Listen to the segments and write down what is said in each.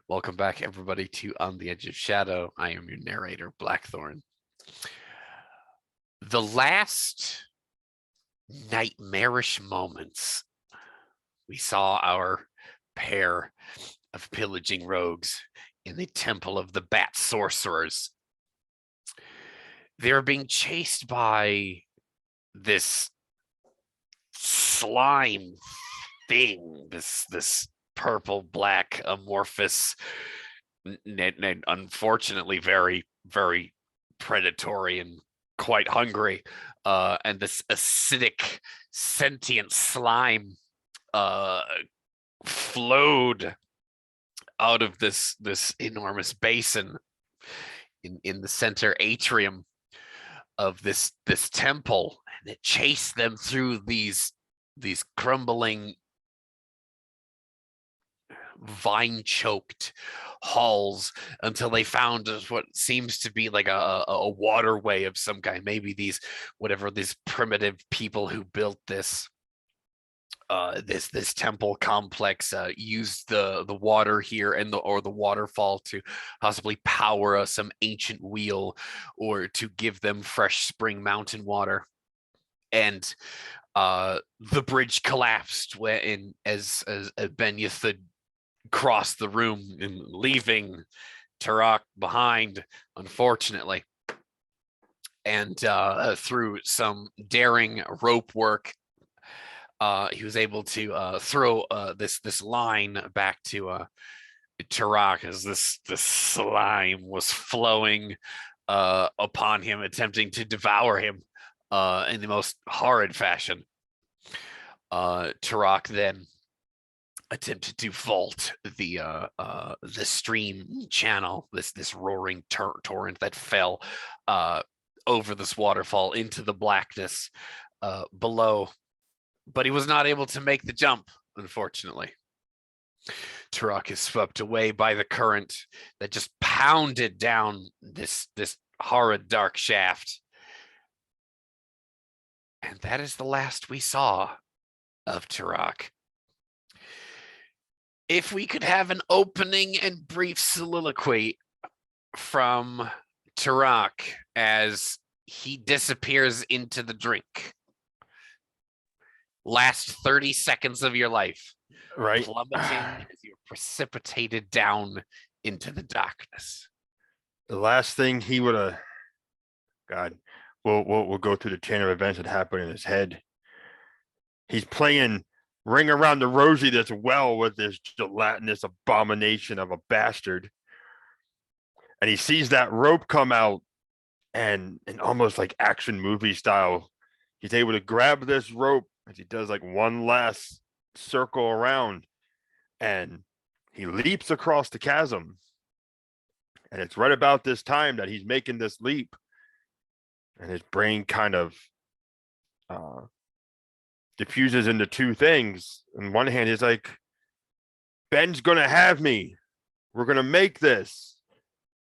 Welcome back, everybody, to On the Edge of Shadow. I am your narrator, Blackthorn. The last nightmarish moments, we saw our pair of pillaging rogues in the temple of the Bat-Sorcerers. They're being chased by this slime thing, this purple black amorphous and unfortunately very predatory and quite hungry, and this acidic sentient slime uh flowed out of this enormous basin in the center atrium of this temple, and it chased them through these crumbling vine-choked halls until they found what seems to be like a waterway of some kind. Maybe these primitive people who built this temple complex used the water here and the waterfall to possibly power some ancient wheel or to give them fresh spring mountain water. And the bridge collapsed as Ben Yethud crossed the room and leaving Tarak behind, unfortunately. And through some daring rope work, he was able to throw this line back to Tarak as this slime was flowing upon him, attempting to devour him in the most horrid fashion. Tarak then attempted to vault the stream channel, this roaring torrent that fell over this waterfall into the blackness below, but he was not able to make the jump, unfortunately. Tarak is swept away by the current that just pounded down this horrid dark shaft, and that is the last we saw of Tarak. If we could have an opening and brief soliloquy from Tarak as he disappears into the drink. Last 30 seconds of your life, right? Plummeting as you're precipitated down into the darkness. The last thing he would have, God, we'll go through the chain of events that happened in his head. He's playing Ring Around the Rosie this well with this gelatinous abomination of a bastard. And he sees that rope come out, and almost like action movie style, he's able to grab this rope as he does like one last circle around, and he leaps across the chasm. And it's right about this time that he's making this leap, and his brain kind of diffuses into two things. On one hand, he's like, Ben's gonna have me. We're gonna make this.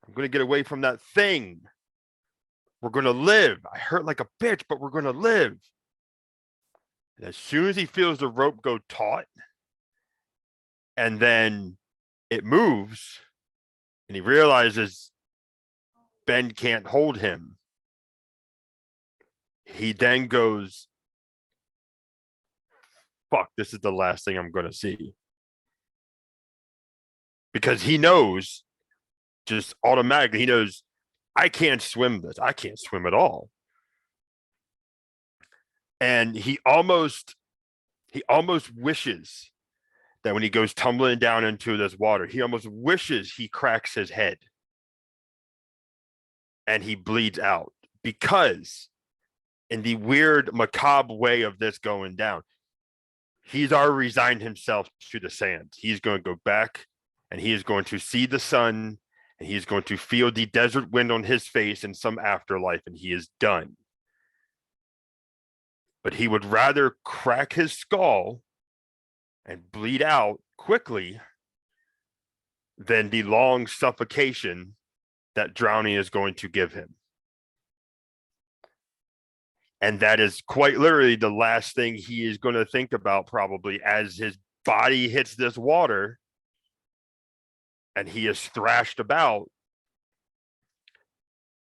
I'm gonna get away from that thing. We're gonna live. I hurt like a bitch, but we're gonna live. And as soon as he feels the rope go taut, and then it moves, and he realizes Ben can't hold him, he then goes, fuck, this is the last thing I'm going to see. Because he knows, just automatically, he knows, I can't swim this. I can't swim at all. And he almost wishes that when he goes tumbling down into this water, he almost wishes he cracks his head and he bleeds out, because in the weird macabre way of this going down, he's already resigned himself to the sand. He's going to go back, and he is going to see the sun, and he's going to feel the desert wind on his face in some afterlife, and he is done. But he would rather crack his skull and bleed out quickly than the long suffocation that drowning is going to give him. And that is quite literally the last thing he is going to think about, probably, as his body hits this water. and he is thrashed about,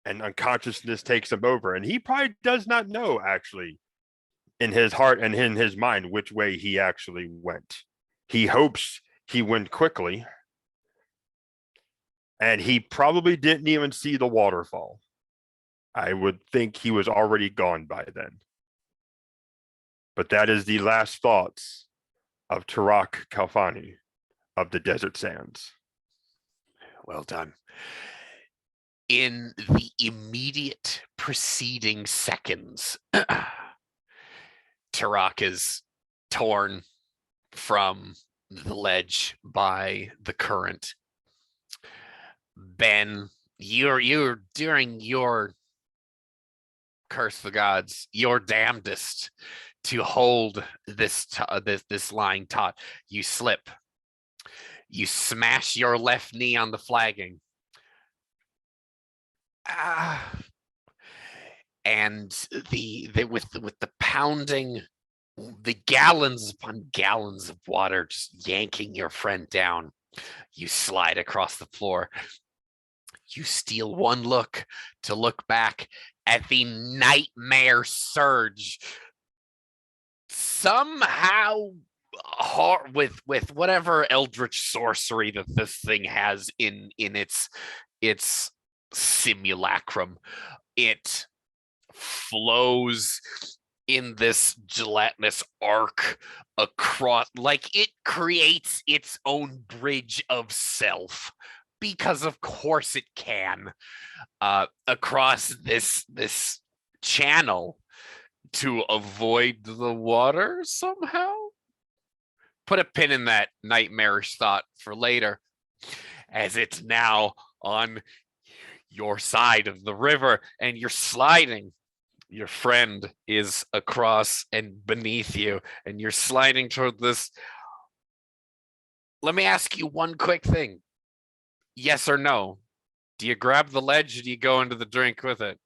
and unconsciousness takes him over. And he probably does not know, actually, in his heart and in his mind, which way he actually went. He hopes he went quickly, and he probably didn't even see the waterfall. I would think he was already gone by then. But that is the last thoughts of Tarak Kalfani of the Desert Sands. Well done. In the immediate preceding seconds, Tarak is torn from the ledge by the current. Ben, you're during your curse the gods, your damnedest to hold this lying taut. You slip. You smash your left knee on the flagging. And with the pounding, the gallons upon gallons of water just yanking your friend down, you slide across the floor. You steal one look to look back at the nightmare surge. Somehow, with whatever eldritch sorcery that this thing has in its simulacrum, it flows in this gelatinous arc across, like it creates its own bridge of self, because of course it can, across this channel to avoid the water somehow. Put a pin in that nightmarish thought for later, as it's now on your side of the river and you're sliding. Your friend is across and beneath you, and you're sliding toward this. Let me ask you one quick thing. Yes or no? Do you grab the ledge or do you go into the drink with it?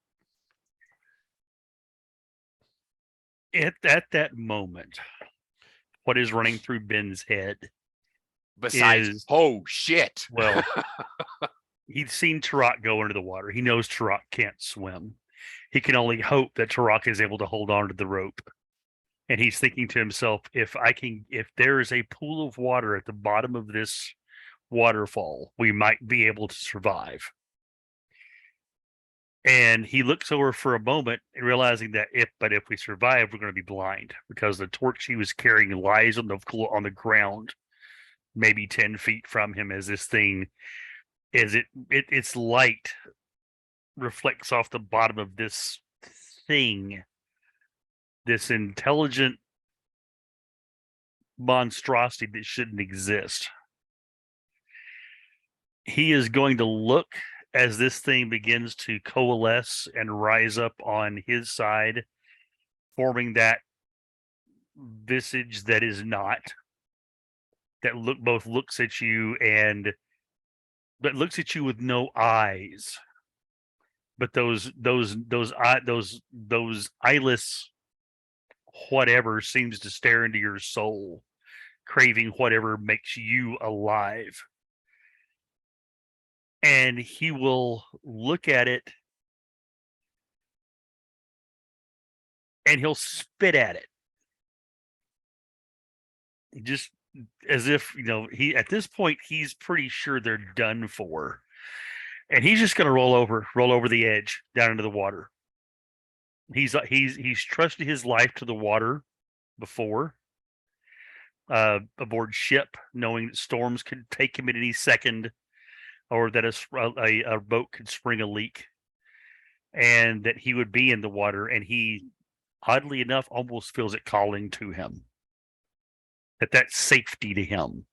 At that moment, what is running through Ben's head Besides, oh shit. Well, he's seen Tarak go into the water. He knows Tarak can't swim. He can only hope that Tarak is able to hold on to the rope. And he's thinking to himself, if there is a pool of water at the bottom of this waterfall, we might be able to survive. And he looks over for a moment, realizing that if we survive, we're going to be blind, because the torch he was carrying lies on the ground, maybe 10 feet from him, as this thing, its light reflects off the bottom of this thing, this intelligent monstrosity that shouldn't exist. He is going to look as this thing begins to coalesce and rise up on his side, forming that visage that is not, that looks at you but looks at you with no eyes, but those eyeless whatever seems to stare into your soul, craving whatever makes you alive. And he will look at it and he'll spit at it, just as if, he, at this point, he's pretty sure they're done for. And he's just going to roll over the edge down into the water. He's trusted his life to the water before, aboard ship, knowing that storms could take him at any second, or that a boat could spring a leak, and that he would be in the water. And he, oddly enough, almost feels it calling to him, that's safety to him.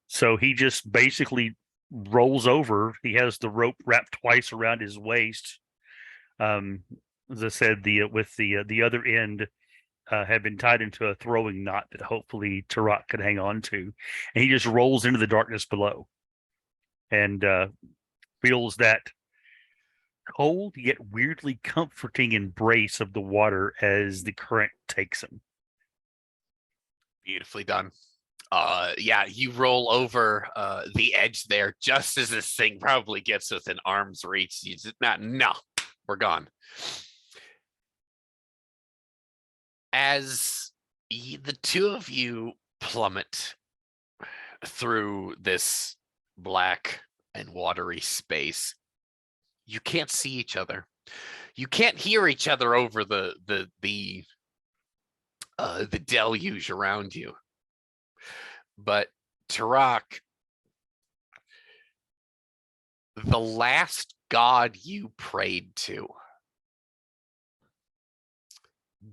So he just basically rolls over. He has the rope wrapped twice around his waist. As I said, the other end had been tied into a throwing knot that hopefully Tarak could hang on to, and he just rolls into the darkness below, and feels that cold yet weirdly comforting embrace of the water as the current takes him. Beautifully done. Yeah, you roll over the edge there just as this thing probably gets within arm's reach. You just not, no, we're gone. As the two of you plummet through this black and watery space, you can't see each other. You can't hear each other over the deluge around you. But Tarak, the last god you prayed to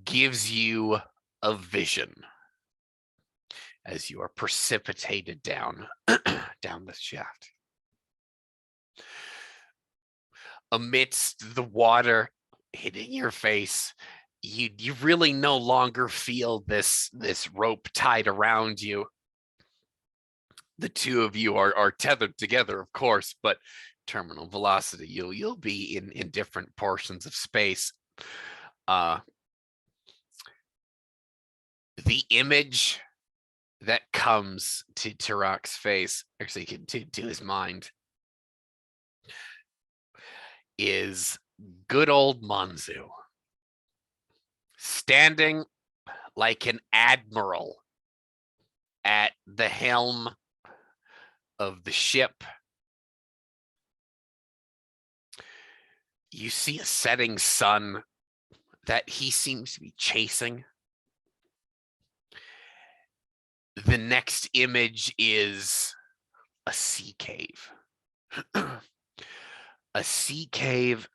gives you a vision as you are precipitated down down the shaft. Amidst the water hitting your face, you really no longer feel this rope tied around you. The two of you are tethered together, of course, but terminal velocity, you'll be in different portions of space. The image that comes to Tarak's face, actually to his mind, is good old Manzu standing like an admiral at the helm of the ship. You see a setting sun that he seems to be chasing. The next image is a sea cave. A sea cave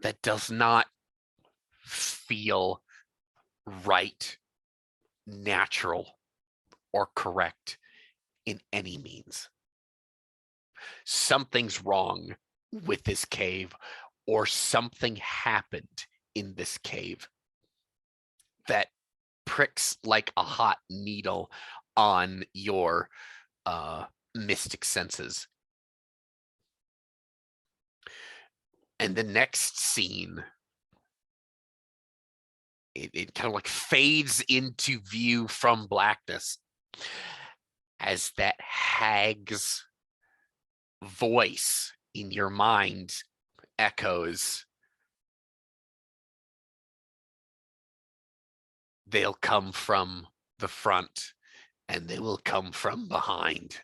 that does not feel right, natural, or correct in any means. Something's wrong with this cave, or something happened in this cave that pricks like a hot needle on your mystic senses. And the next scene, it kind of like fades into view from blackness as that hag's voice in your mind echoes. They'll come from the front and they will come from behind.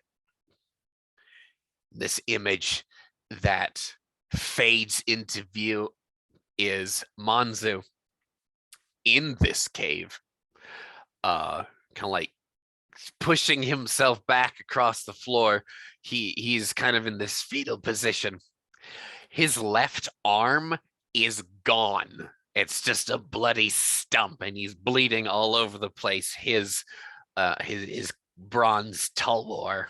This image that fades into view is Manzu in this cave, kind of like pushing himself back across the floor. He's kind of in this fetal position. His left arm is gone. It's just a bloody stump, and he's bleeding all over the place. His bronze tulwar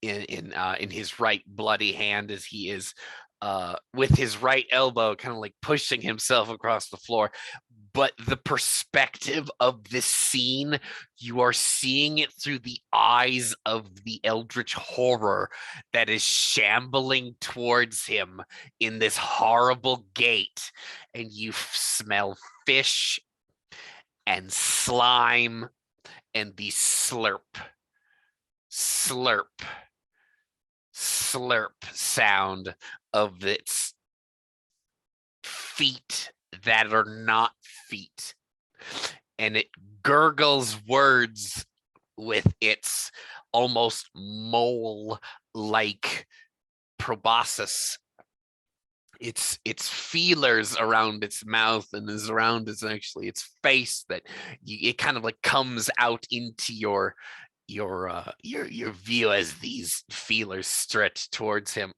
in his right bloody hand as he is with his right elbow kind of like pushing himself across the floor. But the perspective of this scene, you are seeing it through the eyes of the eldritch horror that is shambling towards him in this horrible gait. And you smell fish and slime and the slurp, slurp, slurp sound of its feet that are not feet. And it gurgles words with its almost mole-like proboscis. It's feelers around its mouth, and is around is actually its face that it kind of like comes out into your view as these feelers stretch towards him,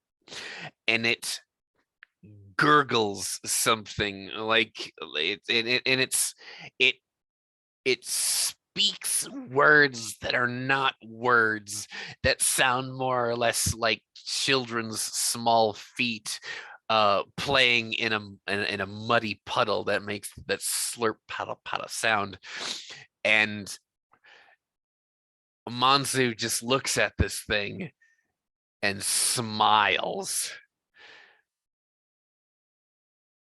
and it gurgles something like it speaks words that are not words, that sound more or less like children's small feet playing in a muddy puddle that makes that slurp paddle paddle sound. And Manzu just looks at this thing and smiles.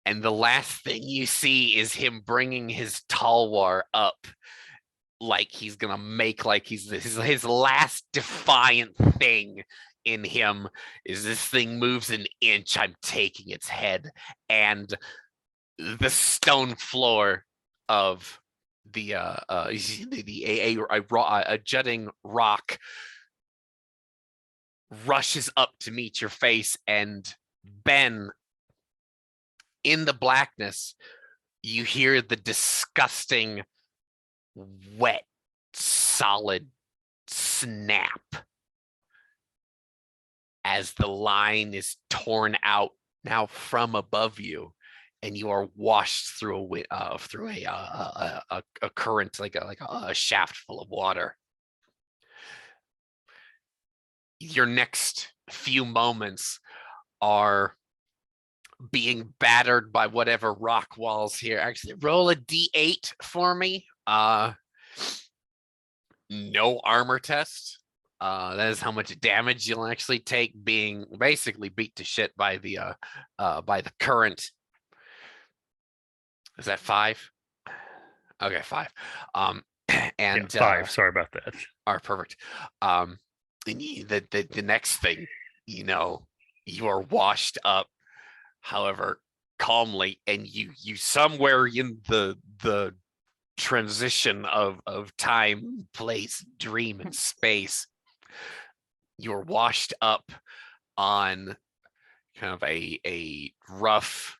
And the last thing you see is him bringing his talwar up like he's gonna make like his last defiant thing in him is this thing moves an inch, I'm taking its head, and the stone floor of the a jutting rock rushes up to meet your face, and Ben, in the blackness, you hear the disgusting, wet, solid snap as the line is torn out now from above you, and you are washed through a current, like a shaft full of water. Your next few moments are being battered by whatever rock walls here. Actually, roll a d8 for me. No armor test. That is how much damage you'll actually take, being basically beat to shit by the current. Is that 5? Okay, 5. And yeah, 5. Sorry about that. All right, perfect. The next thing, you are washed up, however, calmly, and you somewhere in the transition of time, place, dream, and space, you're washed up on kind of a rough,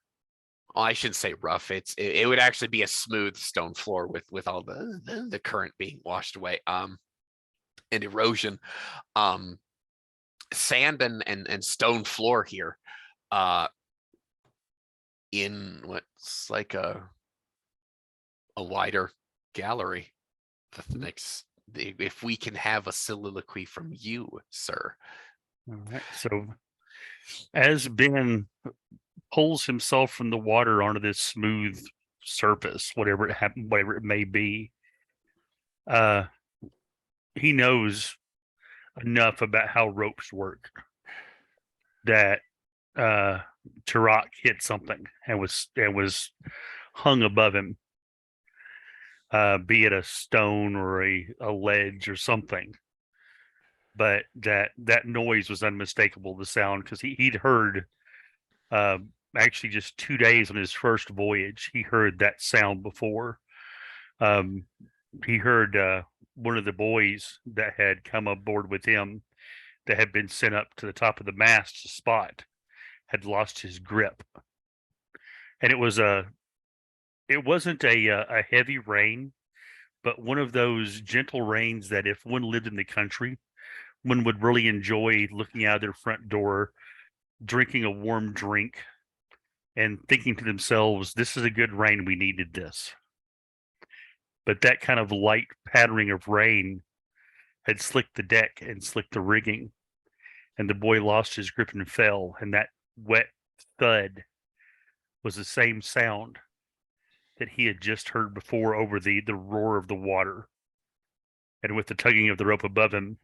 well, I shouldn't say rough, it would actually be a smooth stone floor with all the current being washed away, and erosion, sand and stone floor here, in what's like a wider gallery. The next, if we can have a soliloquy from you, sir. All right. So as Ben pulls himself from the water onto this smooth surface, whatever it may be, he knows enough about how ropes work that Turok hit something and was hung above him, be it a stone or a ledge or something. But that noise was unmistakable, the sound, because he'd heard, actually just 2 days on his first voyage, he heard that sound before. He heard one of the boys that had come aboard with him, that had been sent up to the top of the mast to spot, had lost his grip, and it wasn't a heavy rain, but one of those gentle rains that if one lived in the country, one would really enjoy looking out their front door, drinking a warm drink, and thinking to themselves, this is a good rain, we needed this. But that kind of light pattering of rain had slicked the deck and slicked the rigging, and the boy lost his grip and fell, and that wet thud was the same sound that he had just heard before over the roar of the water, and with the tugging of the rope above him,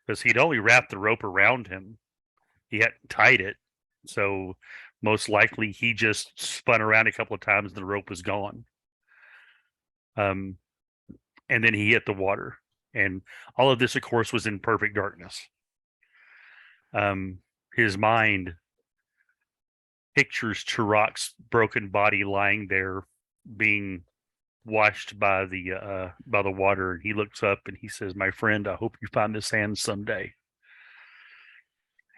because he'd only wrapped the rope around him, he hadn't tied it, so most likely he just spun around a couple of times and the rope was gone. And then he hit the water, and all of this, of course, was in perfect darkness. His mind pictures Turok's broken body lying there, being washed by the water, and he looks up and he says, "My friend, I hope you find the sand someday."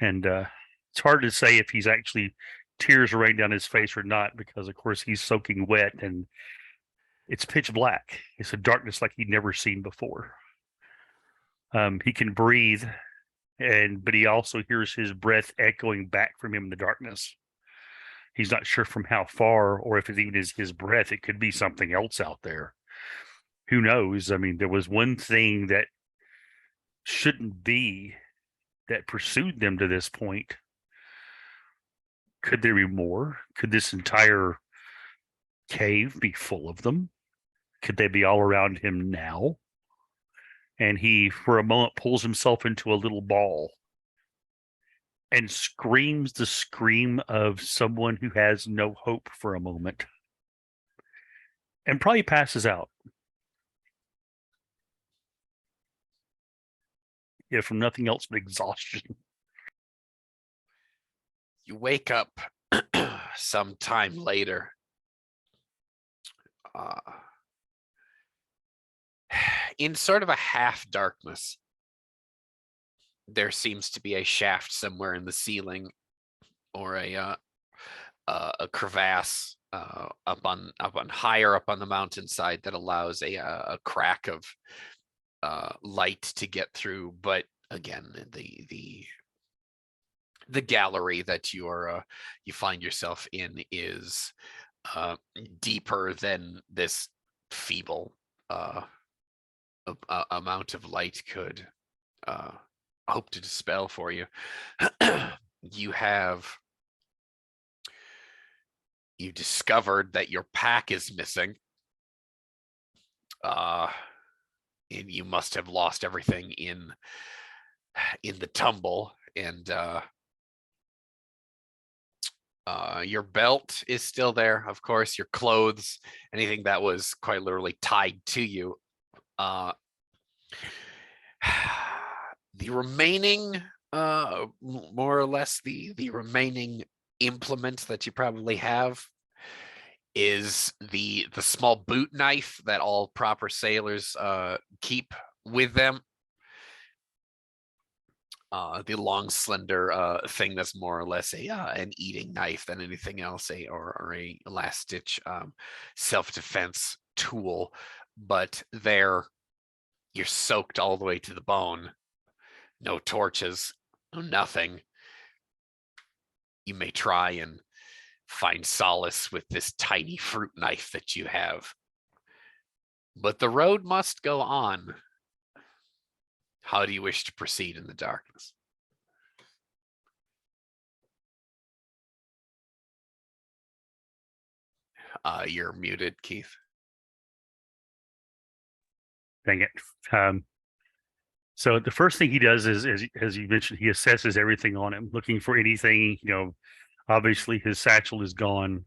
And it's hard to say if he's actually tears raining down his face or not, because of course he's soaking wet and it's pitch black. It's a darkness like he'd never seen before. He can breathe, but he also hears his breath echoing back from him in the darkness. He's not sure from how far, or if it even is his breath. It could be something else out there. Who knows? I mean, there was one thing that shouldn't be that pursued them to this point. Could there be more? Could this entire cave be full of them? Could they be all around him now? And he, for a moment, pulls himself into a little ball and screams the scream of someone who has no hope for a moment, and probably passes out. if from nothing else but exhaustion. You wake up some time later. In sort of a half darkness, there seems to be a shaft somewhere in the ceiling, or a crevasse up on higher up on the mountainside that allows a crack of light to get through. But again, the gallery that you find yourself in is deeper than this feeble amount of light could hope to dispel for you. You discovered that your pack is missing, and you must have lost everything in the tumble. And your belt is still there, of course. Your clothes, anything that was quite literally tied to you. The remaining, more or less, the remaining implement that you probably have is the small boot knife that all proper sailors keep with them. The long, slender thing that's more or less an eating knife than anything else, or a last ditch self-defense tool. But there, you're soaked all the way to the bone. No torches, no nothing. You may try and find solace with this tiny fruit knife that you have, but the road must go on. How do you wish to proceed in the darkness? You're muted, Keith. Dang it. So the first thing he does is, as you mentioned, he assesses everything on him, looking for anything. Obviously his satchel is gone.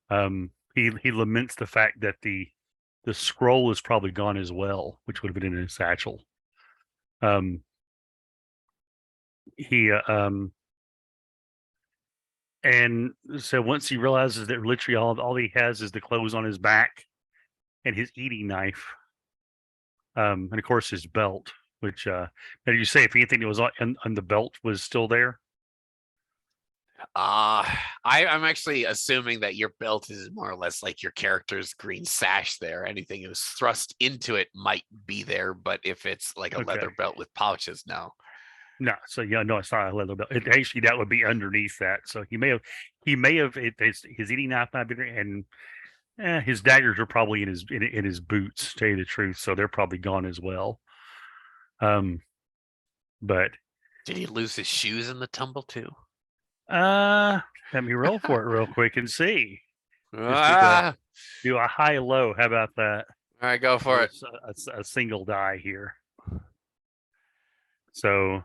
He laments the fact that the scroll is probably gone as well, which would have been in his satchel. And so once he realizes that literally all he has is the clothes on his back and his eating knife, and of course his belt, which did you say if anything that was on the belt was still there? I'm actually assuming that your belt is more or less like your character's green sash there. Anything that was thrust into it might be there, but if it's like a leather belt with pouches, no. No, so yeah, no, it's not a leather belt. Actually, that would be underneath that. So he may have his eating knife might be there, and his daggers are probably in his boots. To tell you the truth, so they're probably gone as well. But did he lose his shoes in the tumble too? Let me roll for it real quick and see. Do a high low. How about that? All right, go for it. A single die here. So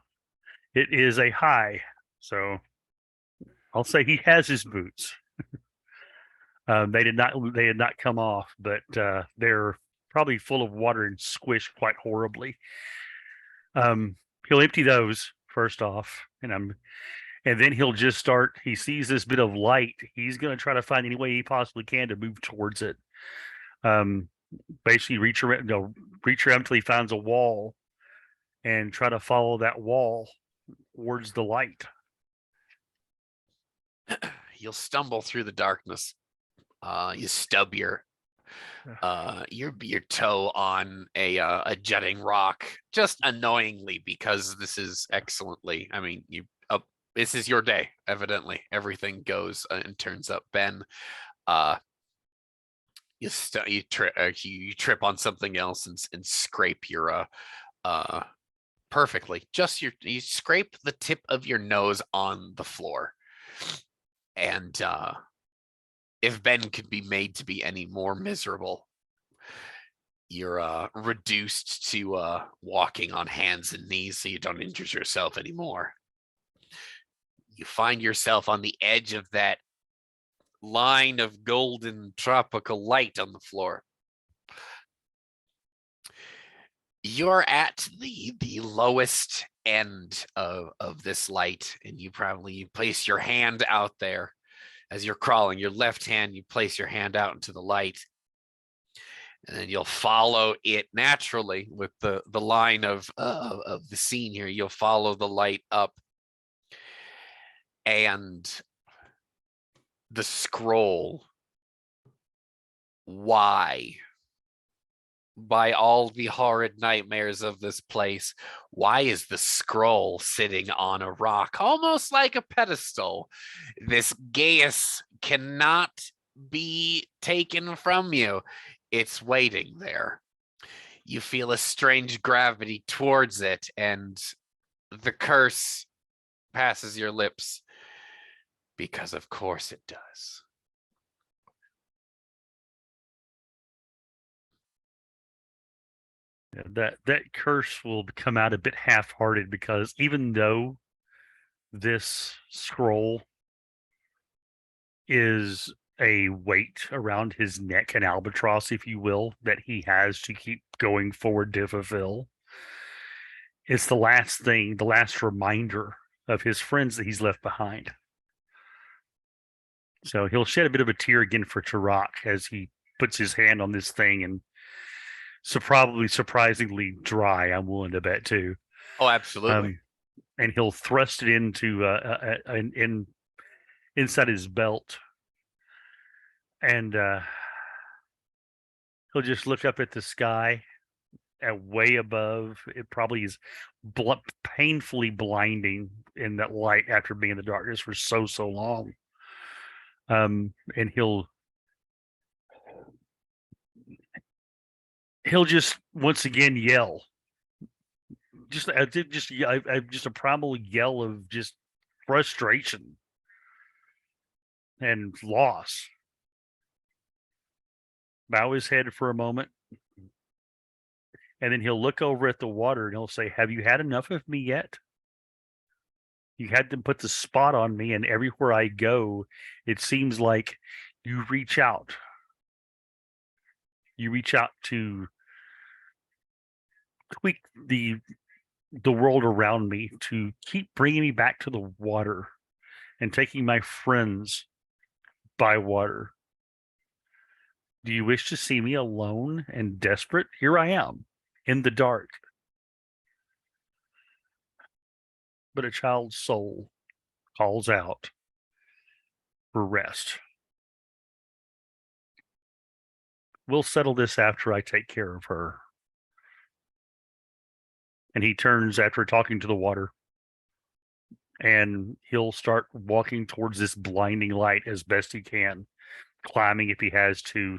it is a high. So I'll say he has his boots. They did not come off, but they're probably full of water and squished quite horribly. He'll empty those first off, and then he'll just start. He sees this bit of light. He's going to try to find any way he possibly can to move towards it. Basically, reach around until he finds a wall, and try to follow that wall towards the light. You'll stumble through the darkness. You stub your toe on a jutting rock, just annoyingly, because this is excellently. I mean, this is your day. Evidently, everything goes and turns up. Ben, you trip on something else and scrape your perfectly. Just you scrape the tip of your nose on the floor, and if Ben could be made to be any more miserable, you're reduced to walking on hands and knees so you don't injure yourself anymore. You find yourself on the edge of that line of golden tropical light on the floor. You're at the lowest end of this light, and you place your hand out there as you're crawling. Your left hand, you place your hand out into the light, and then you'll follow it naturally with the line of the scene here. You'll follow the light up, and the scroll. Why? By all the horrid nightmares of this place, why is the scroll sitting on a rock, almost like a pedestal? This geas cannot be taken from you. It's waiting there. You feel a strange gravity towards it, and the curse passes your lips, because of course it does. Yeah, that curse will come out a bit half-hearted, because even though this scroll is a weight around his neck, an albatross, if you will, that he has to keep going forward to fulfill, it's the last thing, the last reminder of his friends that he's left behind. So he'll shed a bit of a tear again for Turok as he puts his hand on this thing, and probably surprisingly dry, I'm willing to bet, too. Oh, absolutely. And he'll thrust it into inside his belt, and he'll just look up at the sky, and way above it probably is painfully blinding in that light after being in the darkness for so long. And he'll just once again yell, just a primal yell of just frustration and loss. Bow his head for a moment, and then he'll look over at the water and he'll say, "Have you had enough of me yet? You had them put the spot on me, and everywhere I go, it seems like you reach out. You reach out to tweak the world around me, to keep bringing me back to the water and taking my friends by water. Do you wish to see me alone and desperate? Here I am, in the dark." But a child's soul calls out for rest. We'll settle this after I take care of her. And he turns after talking to the water, and he'll start walking towards this blinding light as best he can, climbing if he has to,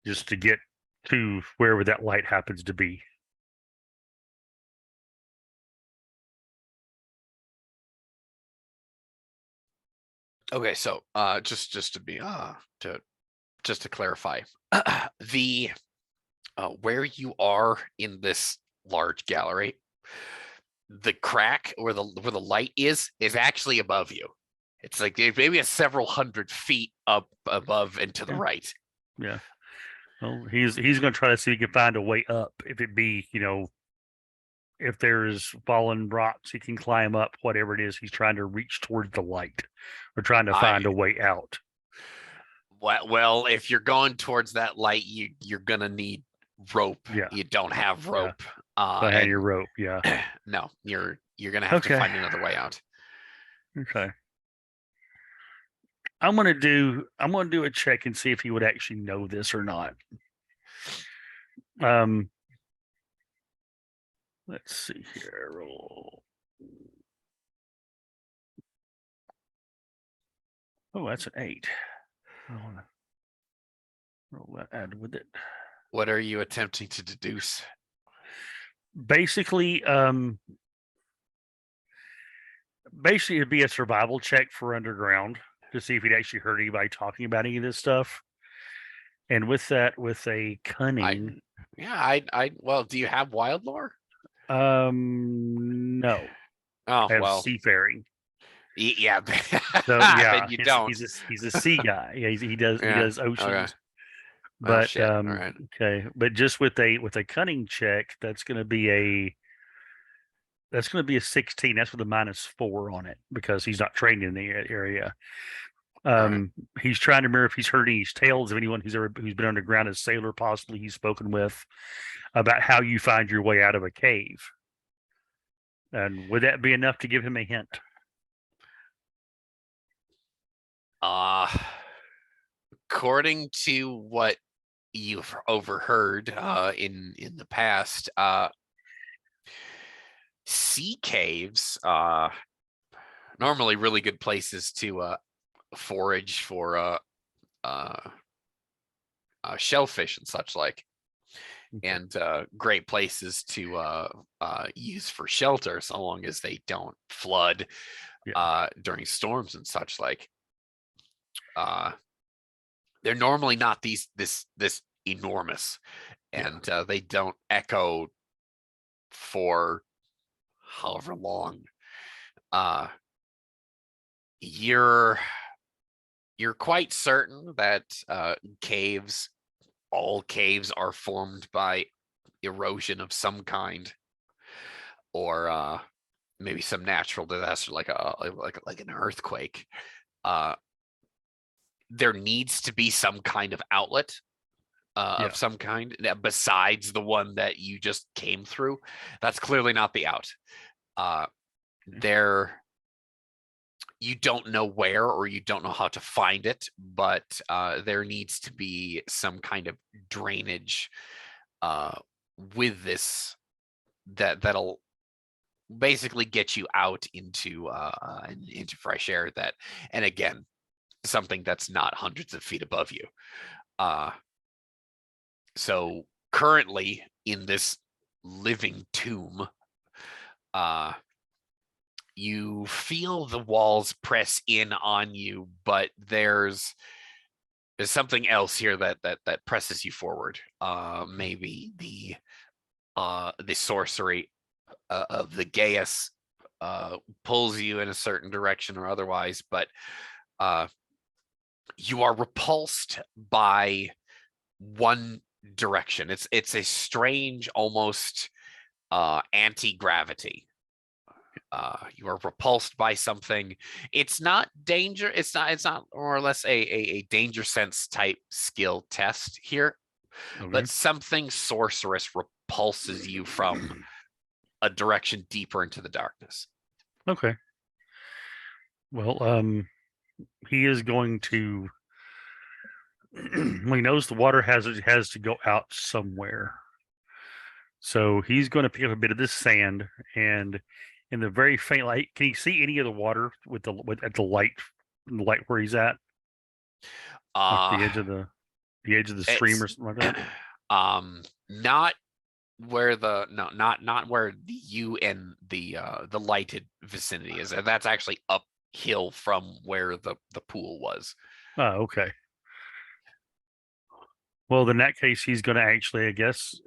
just to get to wherever that light happens to be. Okay, so just to be just to clarify, the where you are in this large gallery, the crack where the light is actually above you. It's like maybe a several hundred feet up above and to the right. Yeah. Well, he's going to try to see if he can find a way up. If it be, if there's fallen rocks, he can climb up. Whatever it is, he's trying to reach towards the light, or trying to find a way out. Well, if you're going towards that light, you're gonna need rope. Yeah. You don't have rope. I had your rope. Yeah. No, you're gonna have to find another way out. Okay. I'm gonna do a check and see if he would actually know this or not. Let's see here. Oh, that's an 8. I want to roll that, add with it. What are you attempting to deduce? Basically, it'd be a survival check for underground to see if he'd actually heard anybody talking about any of this stuff. And with that, with a cunning, well, do you have wild lore? No. Oh, I have well, seafaring. Yeah. So yeah, then you don't. He's a sea guy. Yeah, he does oceans. Oh But shit! All right. okay, but just with a cunning check, that's going to be a 16. That's with a -4 on it because he's not trained in the area. All right. He's trying to remember if he's heard any tales of anyone who's been underground as sailor, possibly he's spoken with, about how you find your way out of a cave. And would that be enough to give him a hint? Uh, according to what you've overheard in the past, sea caves normally really good places to forage for uh, shellfish and such like, and great places to use for shelter so long as they don't flood during storms and such like. They're normally not this enormous, and they don't echo for however long. You're quite certain that all caves are formed by erosion of some kind, or maybe some natural disaster like an earthquake. There needs to be some kind of outlet of some kind besides the one that you just came through. That's clearly not the out. There, you don't know where, or you don't know how to find it, but there needs to be some kind of drainage with this that'll basically get you out into fresh air. That, and again, something that's not hundreds of feet above you. So currently in this living tomb, you feel the walls press in on you, but there's something else here that presses you forward. Maybe the sorcery of the Gaius pulls you in a certain direction or otherwise, but you are repulsed by one direction. It's a strange, almost anti-gravity. You are repulsed by something. It's not danger. It's not more or less a danger sense type skill test here, but something sorceress repulses you from a direction deeper into the darkness. Okay. Well, he is going to. He knows the water has to go out somewhere, so he's going to pick up a bit of this sand, and in the very faint light, can he see any of the water at the light where he's at, like the edge of the stream or something like that? Not where not where you and the lighted vicinity is. That's actually uphill from where the pool was. Oh, okay. Well, in that case, he's going to actually, I guess,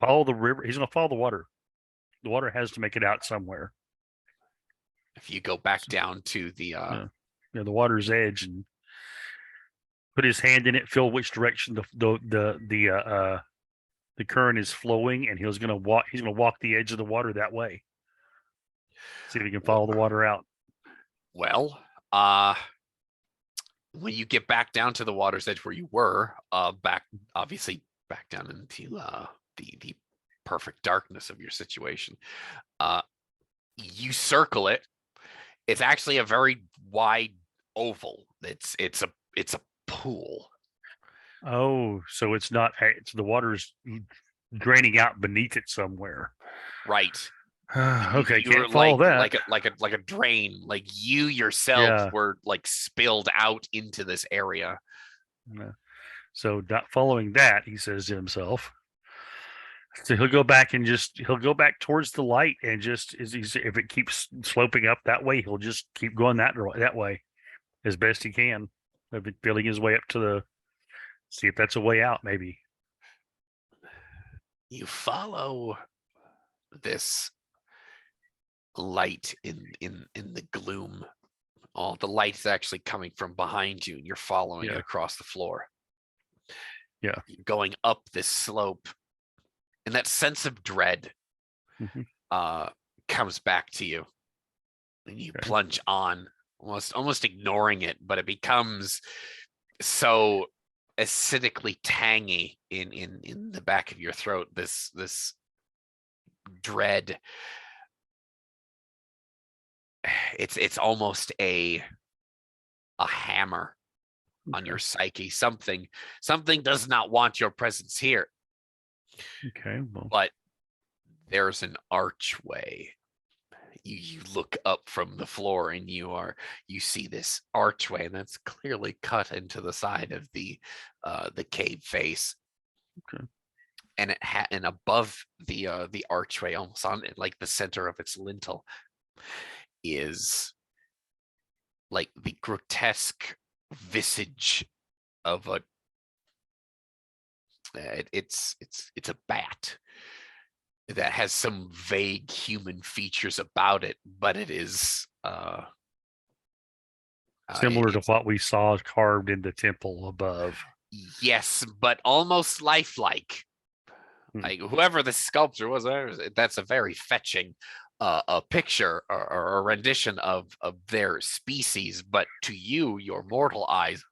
follow the river. He's going to follow the water. The water has to make it out somewhere. If you go back down to the the water's edge and put his hand in it, feel which direction the current is flowing, and he's going to walk. He's going to walk the edge of the water that way. See if he can follow the water out. Well, when you get back down to the water's edge where you were, back down into the perfect darkness of your situation, you circle it. It's actually a very wide oval. It's a pool. Oh, so it's not. It's the water's draining out beneath it somewhere. Right. Okay, you were can't follow that. Like a drain. Like you yourself were like spilled out into this area. So not following that, he says to himself. So he'll go back towards the light, and just if it keeps sloping up that way, he'll just keep going that way as best he can, feeling his way up to see if that's a way out. Maybe you follow this light in the gloom. The light is actually coming from behind you, and you're following it across the floor. Yeah. Going up this slope, and that sense of dread Mhm. comes back to you, and you Okay. plunge on, almost ignoring it, but it becomes so acidically tangy in the back of your throat. This dread. It's almost a hammer on Okay. your psyche. Something does not want your presence here. Okay. Well, But there's an archway. You look up from the floor and you see this archway, and that's clearly cut into the side of the cave face. Okay. And and above the archway, almost on like the center of its lintel, is like the grotesque visage of a it's a bat that has some vague human features about it, but it is similar to what we saw carved in the temple above. yes, but almost lifelike. Like whoever the sculptor was, that's a very fetching a picture or a rendition of their species, but to you, your mortal eyes,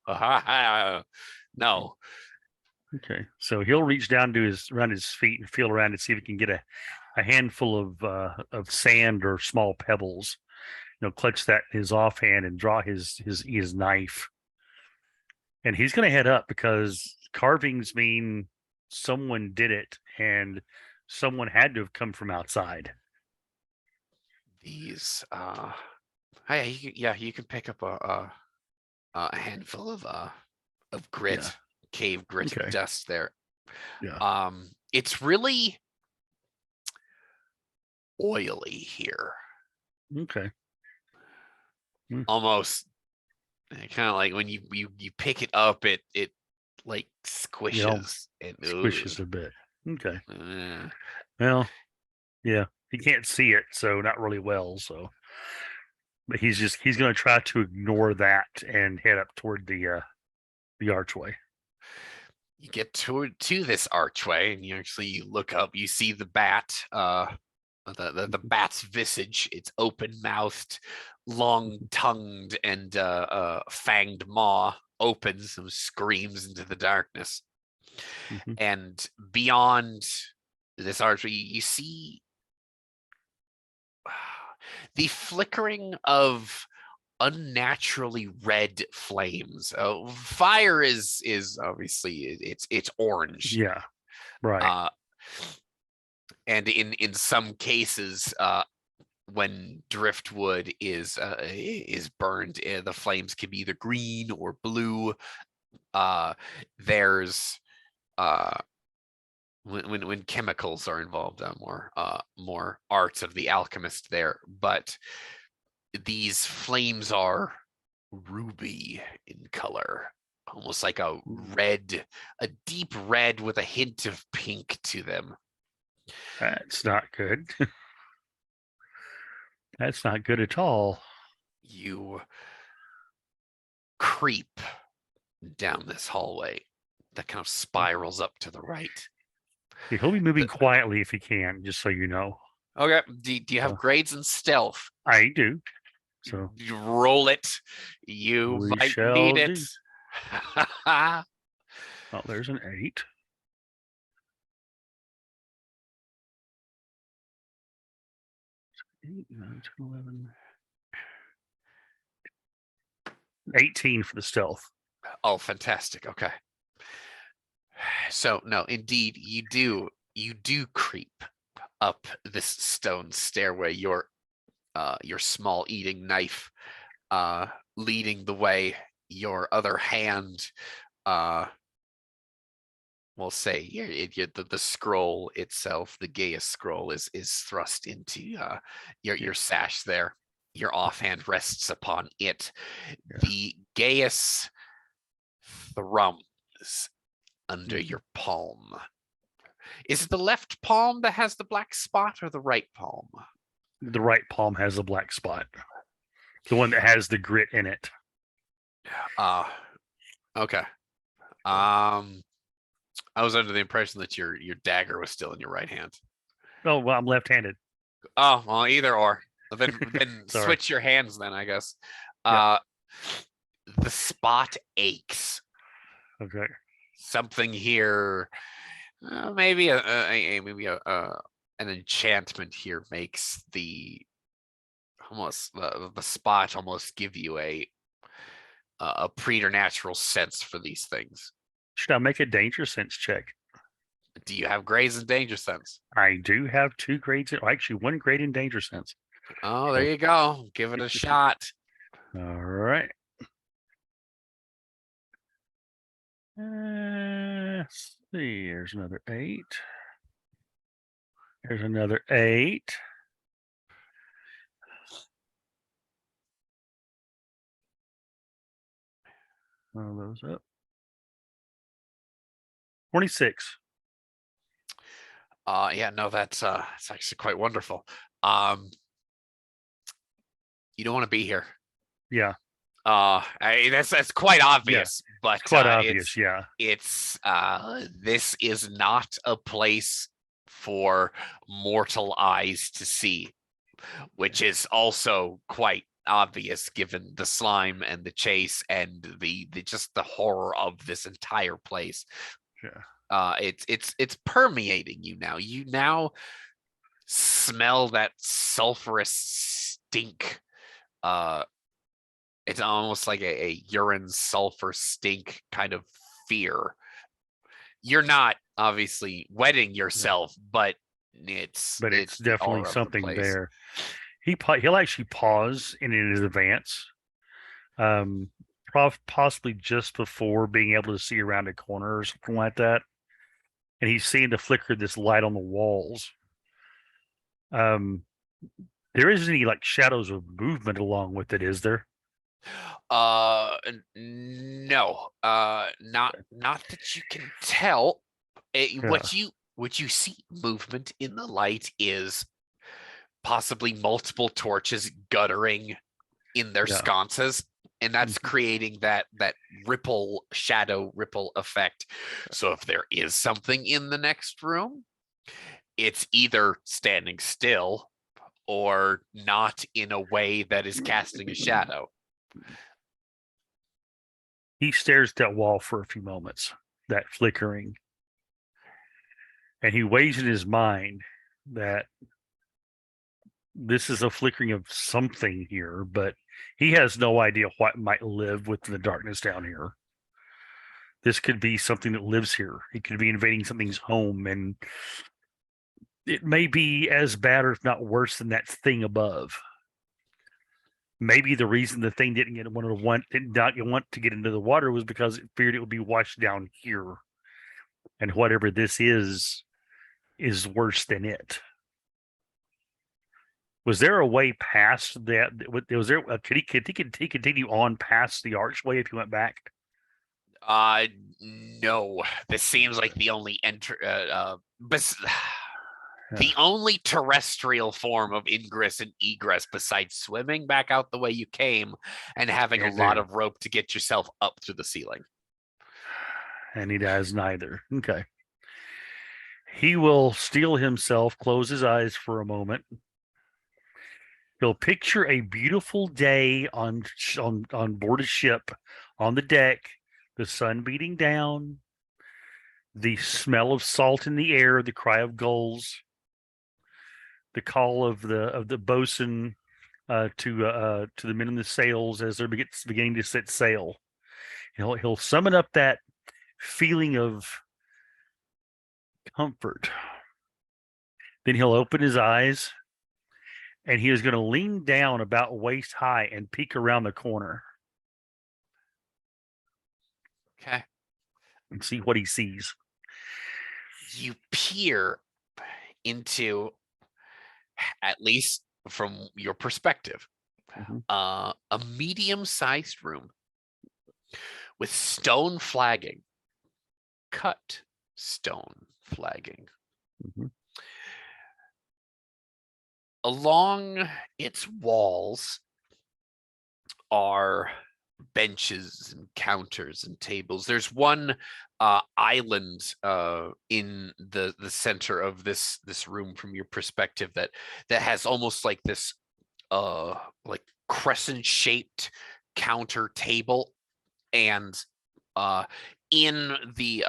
no. Okay, so he'll reach down to around his feet and feel around and see if he can get a handful of sand or small pebbles. Clutch that in his offhand and draw his knife. And he's going to head up because carvings mean someone did it, and someone had to have come from outside. These, you can pick up a handful of grit, Yeah. cave grit Okay. dust there. Yeah. It's really oily here. Okay. Almost kind of like when you pick it up, it like squishes. It squishes a bit. Okay. Uh, Well, yeah, he can't see it, so not really well. So, but he's going to try to ignore that and head up toward the archway. You get to this archway, and you look up. You see the bat. The bat's visage. It's open-mouthed, long-tongued, and fanged maw opens and screams into the darkness. And beyond this archway, you see the flickering of unnaturally red flames. Fire is obviously it's orange. Yeah, right. And in some cases, when driftwood is burned, the flames can be either green or blue. There's when chemicals are involved, more arts of the alchemist there, but these flames are ruby in color, almost like a deep red with a hint of pink to them. That's not good. That's not good at all. You creep down this hallway that kind of spirals up to the right. Yeah, he'll be moving quietly if he can, just so you know. Okay. Do you have grades in stealth? I do. So you roll it. You might need it. Oh, there's an 8. 8, 9, 10, 11. 18 for the stealth. Oh, fantastic. Okay. So no, indeed, you do creep up this stone stairway, your small eating knife leading the way, your other hand we'll say the scroll itself, the Gaius scroll is thrust into your sash there. Your offhand rests upon it. Yeah. The Gaius thrums under your palm. Is it the left palm that has the black spot, or the right palm? The right palm has the black spot. The one that has the grit in it. Okay. I was under the impression that your dagger was still in your right hand. Oh well, I'm left-handed. Oh, well, either or. Then Sorry. switch your hands then, I guess. Yeah. The spot aches. Okay. Something here, maybe an enchantment here makes the spot almost give you a preternatural sense for these things. Should I make a danger sense check? Do you have grades in danger sense? I do have 2 grades. Actually, 1 grade in danger sense. Oh, there you go. Give it a shot. All right. Let's see. There's another 8. There's another 8. All those up. 26. Yeah, no, that's it's actually quite wonderful. You don't want to be here. Yeah. That's quite obvious, but Quite obvious. Yeah. it's this is not a place for mortal eyes to see, which is also quite obvious given the slime and the chase and the just the horror of this entire place. Yeah. It's permeating you now. You now smell that sulfurous stink. It's almost like a urine sulfur stink kind of fear. You're not obviously wetting yourself, but it's It's the definitely aura of the something place. there. He'll actually pause in his advance, possibly just before being able to see around a corner or something like that, and he's seeing the flicker of this light on the walls. There isn't any like shadows of movement along with it, is there? No, not that you can tell. What you see movement in the light is possibly multiple torches guttering in their sconces, and that's creating that shadow ripple effect. So if there is something in the next room, it's either standing still or not in a way that is casting a shadow. He stares at that wall for a few moments, that flickering, and he weighs in his mind that this is a flickering of something here, but he has no idea what might live within the darkness down here. This could be something that lives here. It could be invading something's home, and it may be as bad or if not worse than that thing above. Maybe the reason the thing did not want to get into the water was because it feared it would be washed down here, and whatever this is worse than it. Was there a way past that? Was there? Could he continue on past the archway if he went back? No. This seems like the only the only terrestrial form of ingress and egress besides swimming back out the way you came and having a lot of rope to get yourself up through the ceiling. And he does neither. Okay. He will steel himself, close his eyes for a moment. He'll picture a beautiful day on board a ship, on the deck, the sun beating down, the smell of salt in the air, the cry of gulls, the call of the bosun to the men in the sails as they're beginning to set sail. He'll summon up that feeling of comfort. Then he'll open his eyes, and he is going to lean down about waist high and peek around the corner. Okay. And see what he sees. You peer into, at least from your perspective, a medium-sized room with stone flagging, cut stone flagging. Along its walls are benches and counters and tables. There's one island in the center of this room from your perspective that has almost like this like crescent shaped counter table, and in the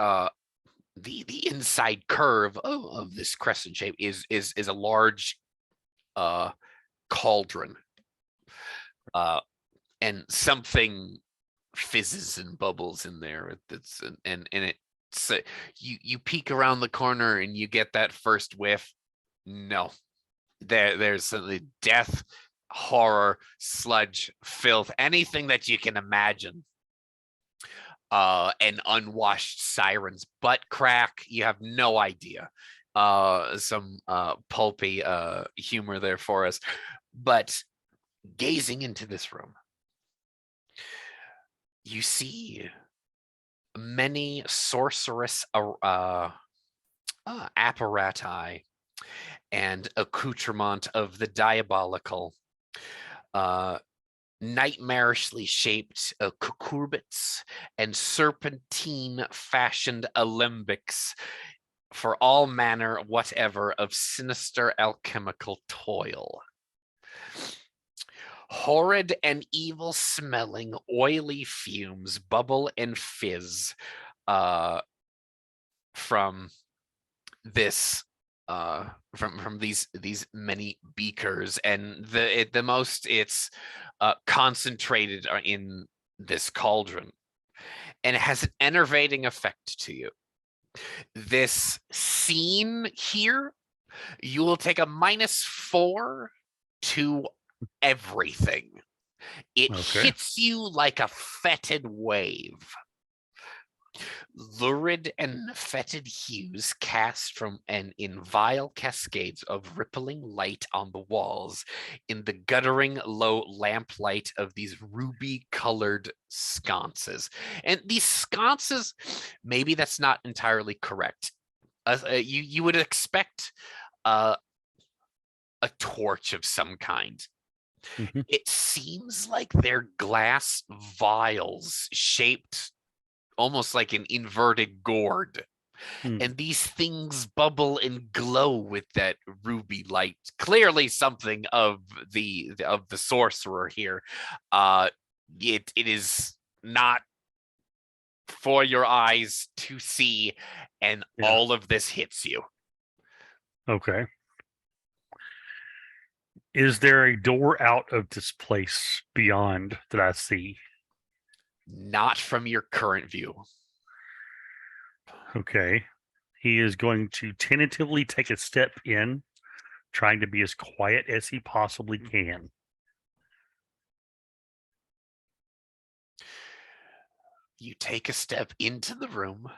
inside curve of this crescent shape is a large cauldron, and something fizzes and bubbles in there. That's and it's you peek around the corner and you get that first whiff. No, there's the death, horror, sludge, filth, anything that you can imagine. An unwashed siren's butt crack. You have no idea. Some pulpy humor there for us. But gazing into this room, you see many sorceress apparati and accoutrement of the diabolical, nightmarishly shaped cucurbits and serpentine fashioned alembics for all manner whatever of sinister alchemical toil. Horrid and evil smelling oily fumes bubble and fizz from this from these many beakers, and the most it's concentrated in this cauldron, and it has an enervating effect to you. This scene here, you will take a -4 to everything. It hits you like a fetid wave. Lurid and fetid hues cast from and in vile cascades of rippling light on the walls in the guttering low lamplight of these ruby colored sconces. And these sconces, maybe that's not entirely correct. You would expect a torch of some kind. It seems like they're glass vials shaped almost like an inverted gourd. And these things bubble and glow with that ruby light. Clearly something of the sorcerer here. It is not for your eyes to see, and all of this hits you. Okay. Is there a door out of this place beyond that I see? Not from your current view. Okay. He is going to tentatively take a step in, trying to be as quiet as he possibly can. You take a step into the room,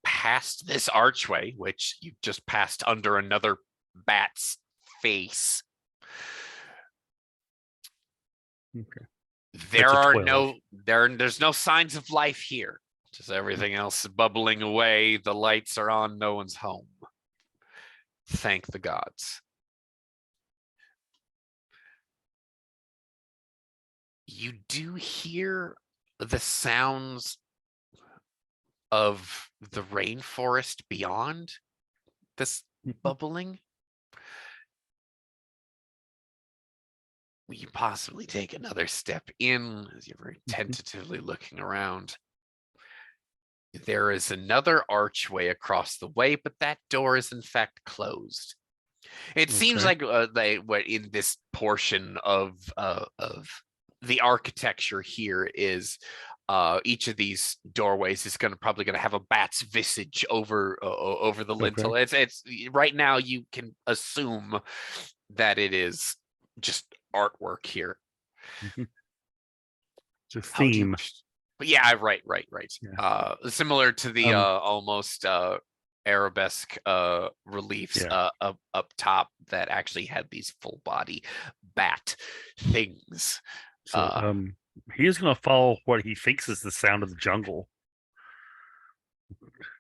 past this archway, which you just passed under another bat's face. Okay. There's no signs of life here. Just everything else bubbling away. The lights are on. No one's home. Thank the gods. You do hear the sounds of the rainforest beyond this bubbling. Will you possibly take another step in as you're very tentatively looking around? There is another archway across the way, but that door is in fact closed. It seems like they were in this portion of the architecture here is each of these doorways is probably going to have a bat's visage over the lintel. It's right now you can assume that it is just artwork here. It's a theme. But yeah, right. Yeah. Similar to the almost arabesque reliefs up top that actually had these full body bat things. So he is going to follow what he thinks is the sound of the jungle.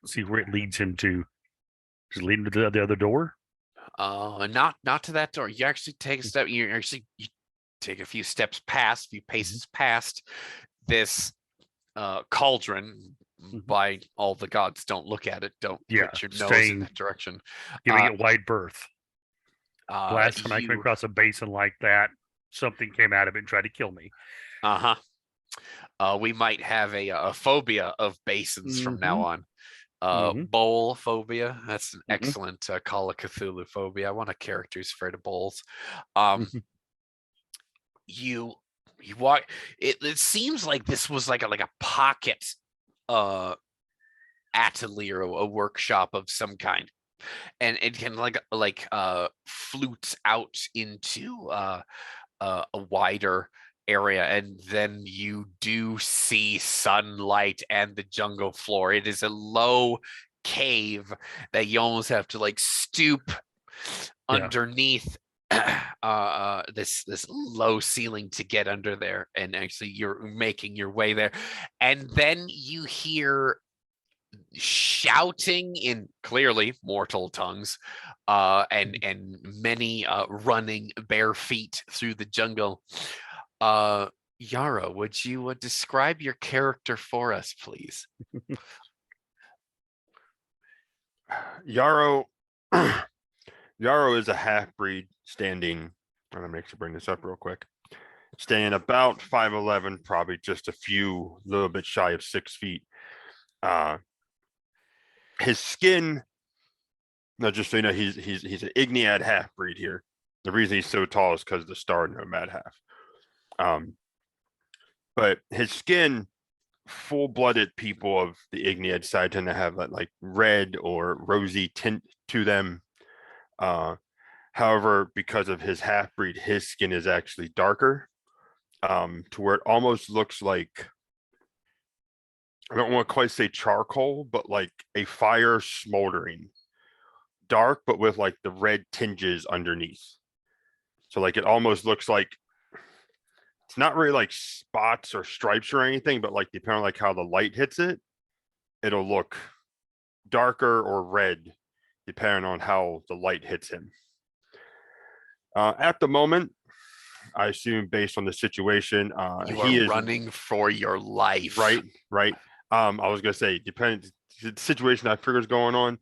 See where it leads him to. Does it lead him to the other door? Not to that door. You actually take a step. You take a few steps past, few paces past this cauldron. By all the gods, don't look at it. Don't put your nose in that direction. Giving it wide berth. Last time I came you across a basin like that, something came out of it and tried to kill me. we might have a phobia of basins from now on. Bowl phobia. That's an excellent Call of Cthulhu phobia. I want a character who's afraid of bowls. You walk. It seems like this was like a pocket atelier, a workshop of some kind, and it can flutes out into a wider area, and then you do see sunlight and the jungle floor. It is a low cave that you almost have to stoop underneath this low ceiling to get under there, and actually you're making your way there, and then you hear shouting in clearly mortal tongues, and many running bare feet through the jungle. Yara, would you describe your character for us, please? Yarrow is a half-breed standing. I'm gonna make sure bring this up real quick. Standing about 5'11", probably just a little bit shy of 6 feet. His skin. No, just so you know, he's an Ignead half-breed here. The reason he's so tall is because of the star nomad half. But his skin, full-blooded people of the Ignead side tend to have that red or rosy tint to them. However, because of his half-breed, his skin is actually darker, to where it almost looks like, I don't want to quite say charcoal, but like a fire smoldering. Dark, but with the red tinges underneath. So it almost looks like, it's not really spots or stripes or anything, but depending on how the light hits it, it'll look darker or red depending on how the light hits him. At the moment, I assume based on the situation, he is running for your life. Right. I was gonna say, depending the situation I figure is going on,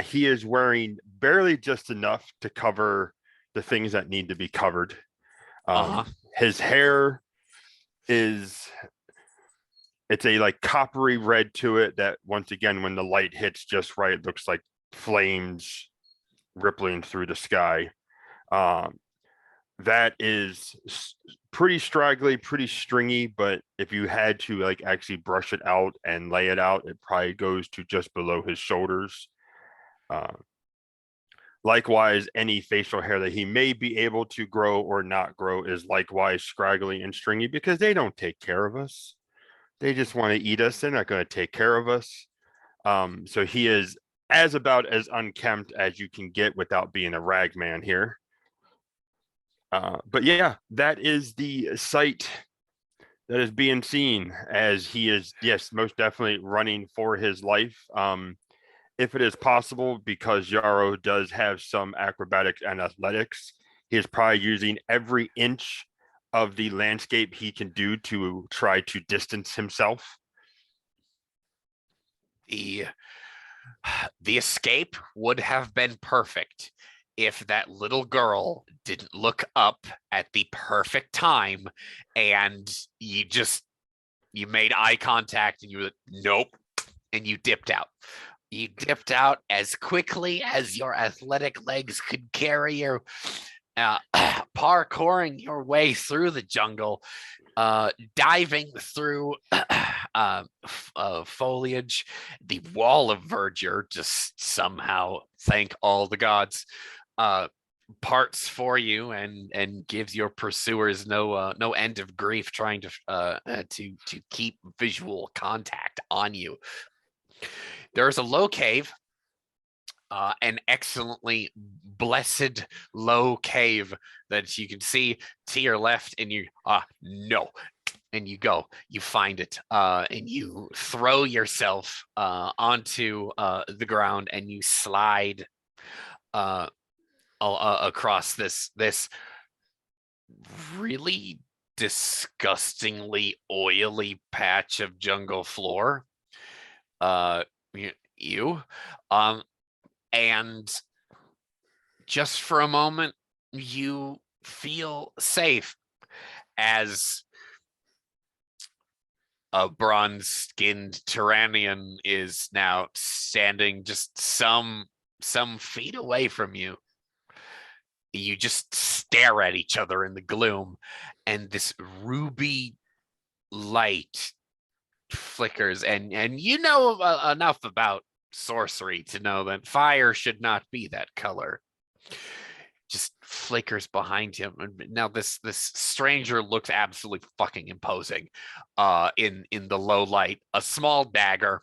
he is wearing barely just enough to cover the things that need to be covered. His hair it's a coppery red to it that, once again, when the light hits just right, it looks like flames rippling through the sky. That is pretty straggly, pretty stringy, but if you had to actually brush it out and lay it out, it probably goes to just below his shoulders. Likewise, any facial hair that he may be able to grow or not grow is likewise scraggly and stringy, because they don't take care of us. They just want to eat us. They're not going to take care of us. So he is about as unkempt as you can get without being a rag man here. But yeah, that is the sight that is being seen, as he is, yes, most definitely running for his life. If it is possible, because Yarrow does have some acrobatics and athletics, he is probably using every inch of the landscape he can do to try to distance himself. The escape would have been perfect if that little girl didn't look up at the perfect time, and you made eye contact and you were like, nope, and you dipped out. You dipped out as quickly as your athletic legs could carry you, parkouring your way through the jungle, diving through foliage. The wall of verdure just somehow, thank all the gods, parts for you and gives your pursuers no end of grief trying to keep visual contact on you. There's a low cave, an excellently blessed low cave that you can see to your left, and you no, and you find it, and you throw yourself onto the ground, and you slide across this really disgustingly oily patch of jungle floor. You. And just for a moment, you feel safe as a bronze-skinned Thoranean is now standing just some feet away from you. You just stare at each other in the gloom, and this ruby light flickers, and you know enough about sorcery to know that fire should not be that color. Just flickers behind him, and now this stranger looks absolutely fucking imposing in the low light. A small dagger.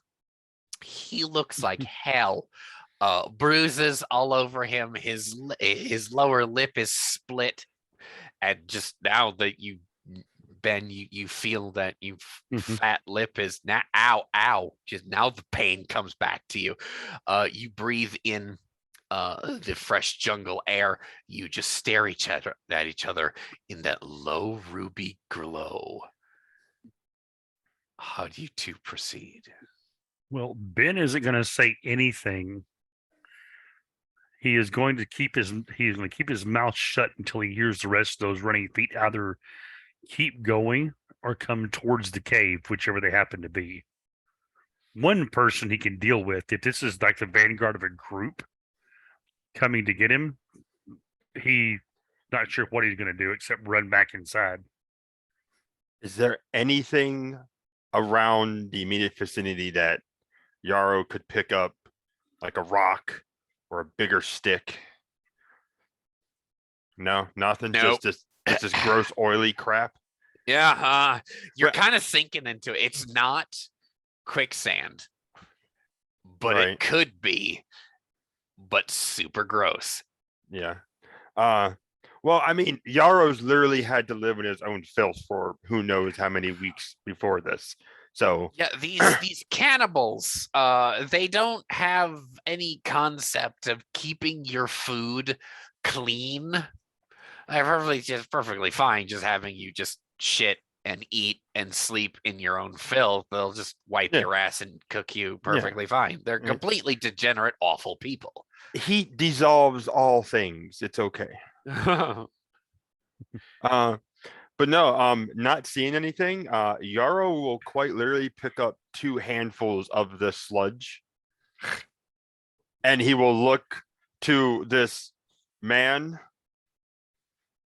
He looks like hell. Bruises all over him. His lower lip is split, and just now that Ben, you feel that you fat lip is now, ow. Just now the pain comes back to you. You breathe in the fresh jungle air. You just stare at each other in that low ruby glow. How do you two proceed? Well, Ben isn't going to say anything. He is going to keep his mouth shut until he hears the rest of those running feet either keep going or come towards the cave, whichever they happen to be. One person he can deal with, if this is like the vanguard of a group coming to get him, he not sure what he's going to do except run back inside. Is there anything around the immediate vicinity that Yarrow could pick up, like a rock or a bigger stick? No, nothing. Nope. Just this gross oily crap. Yeah, you're kind of sinking into it. It's not quicksand, but Right. it could be, but super gross. Yeah. Well, I mean, Yarrow's literally had to live in his own filth for who knows how many weeks before this. So yeah, these cannibals, they don't have any concept of keeping your food clean. They're perfectly fine just having you just shit and eat and sleep in your own filth. They'll just wipe your ass and cook you perfectly fine. They're completely degenerate, awful people. Heat dissolves all things. It's okay. But no, not seeing anything. Yarrow will quite literally pick up 2 handfuls of the sludge, and he will look to this man,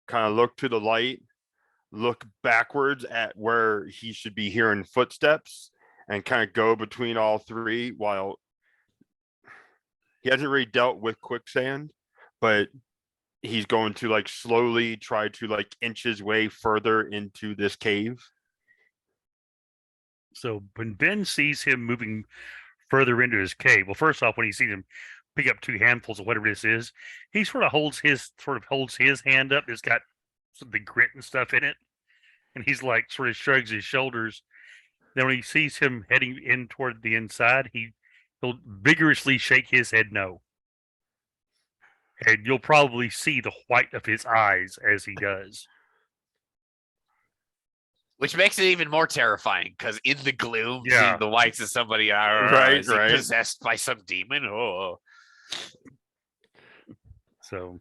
kind of look to the light, look backwards at where he should be hearing footsteps, and kind of go between all 3 while he hasn't really dealt with quicksand, but he's going to like slowly try to like inch his way further into this cave. So when Ben sees him moving further into his cave, well, first off, when he sees him pick up 2 handfuls of whatever this is, he sort of holds his hand up. It's got some the grit and stuff in it, and he's like sort of shrugs his shoulders. Then when he sees him heading in toward the inside, he'll vigorously shake his head no. And you'll probably see the white of his eyes as he does. Which makes it even more terrifying, because in the gloom, Yeah. seeing the whites of somebody, Right, is he possessed by some demon? Oh. So,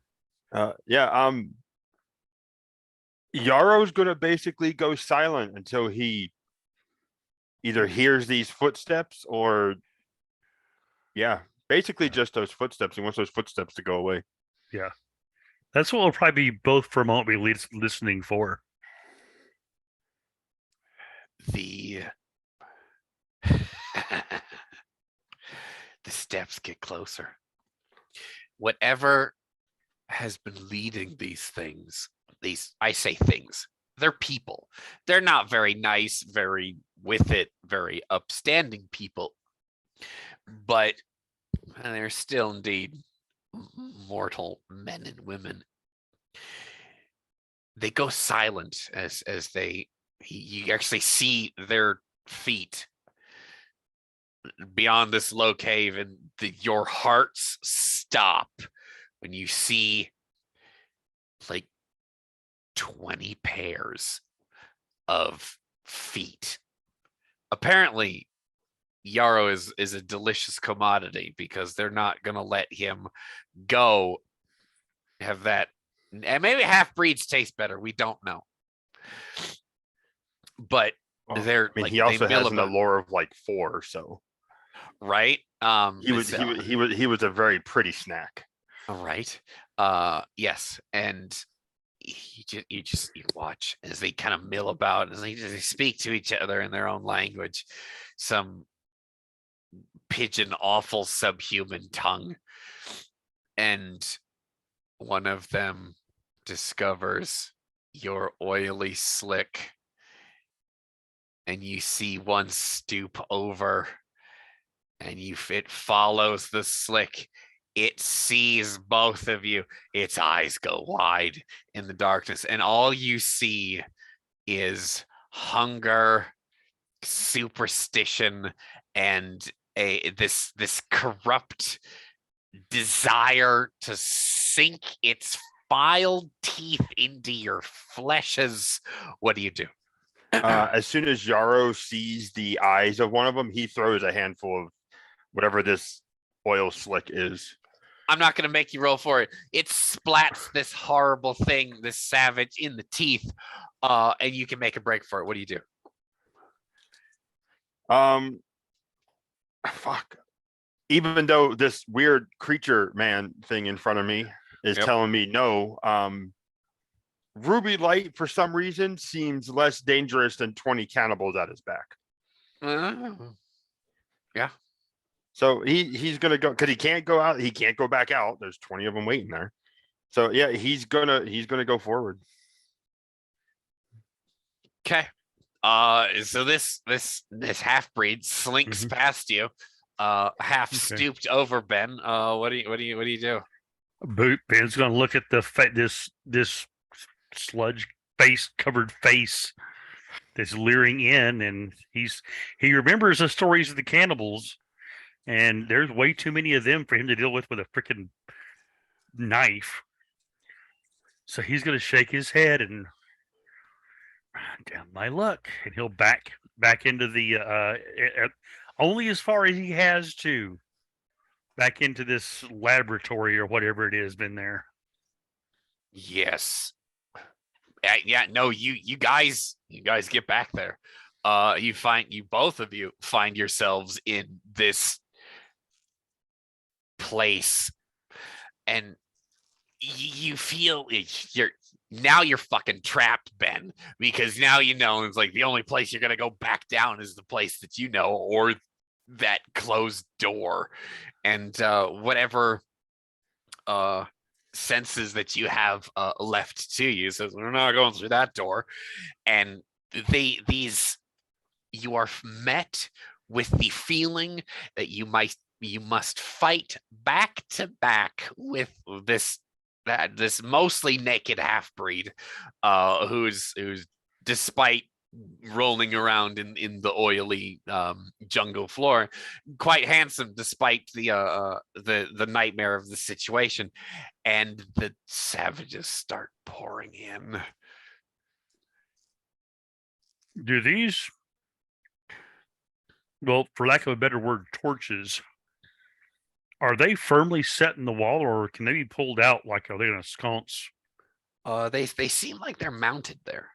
Yarrow's gonna basically go silent until he either hears these footsteps or, basically just those footsteps. He wants those footsteps to go away. yeah. That's what we'll probably be both for a moment be listening for. The steps get closer. Whatever has been leading these things, I say things, they're people. They're not very nice, very with it, very upstanding people, but they're still indeed mortal men and women. They go silent as you actually see their feet beyond this low cave, and your hearts stop when you see like 20 pairs of feet. Apparently, Yarrow is a delicious commodity because they're not going to let him go have that. And maybe half breeds taste better. We don't know. But they're I mean, like he they also mill has an about, allure of like 4, so right? he was a very pretty snack. Right. Yes. And you watch as they kind of mill about, as they speak to each other in their own language, some pigeon awful subhuman tongue. And one of them discovers your oily slick, and you see one stoop over, and it follows the slick. It sees both of you. Its eyes go wide in the darkness, and all you see is hunger, superstition, and this corrupt desire to sink its filed teeth into your fleshes. What do you do? As soon as Yarrow sees the eyes of one of them, he throws a handful of whatever this oil slick is. I'm not going to make you roll for it. It splats this horrible thing, this savage, in the teeth, and you can make a break for it. What do you do? Fuck. Even though this weird creature man thing in front of me is telling me no, Ruby Light for some reason seems less dangerous than 20 cannibals at his back. Yeah. So he's gonna go because he can't go out. He can't go back out. There's 20 of them waiting there. So yeah, he's gonna go forward. Okay. So this half breed slinks past you, half stooped over Ben. What do you do? Ben's gonna look at this sludge covered face that's leering in, and he remembers the stories of the cannibals, and there's way too many of them for him to deal with a freaking knife. So he's gonna shake his head and down my luck, and he'll back into the only as far as he has to, back into this laboratory or whatever it is been there. Yes. Yeah, no, you guys get back there. Both of you find yourselves in this place, and you feel you're fucking trapped, Ben, because now you know it's like the only place you're gonna go back down is the place that you know, or that closed door, and whatever senses that you have left to you says we're not going through that door. And you are met with the feeling that you must fight back to back with this mostly naked half-breed, who's despite rolling around in the oily jungle floor, quite handsome despite the nightmare of the situation. And the savages start pouring in. Do these, well, for lack of a better word, torches, are they firmly set in the wall, or can they be pulled out? Like, are they going to sconce? They seem like they're mounted there.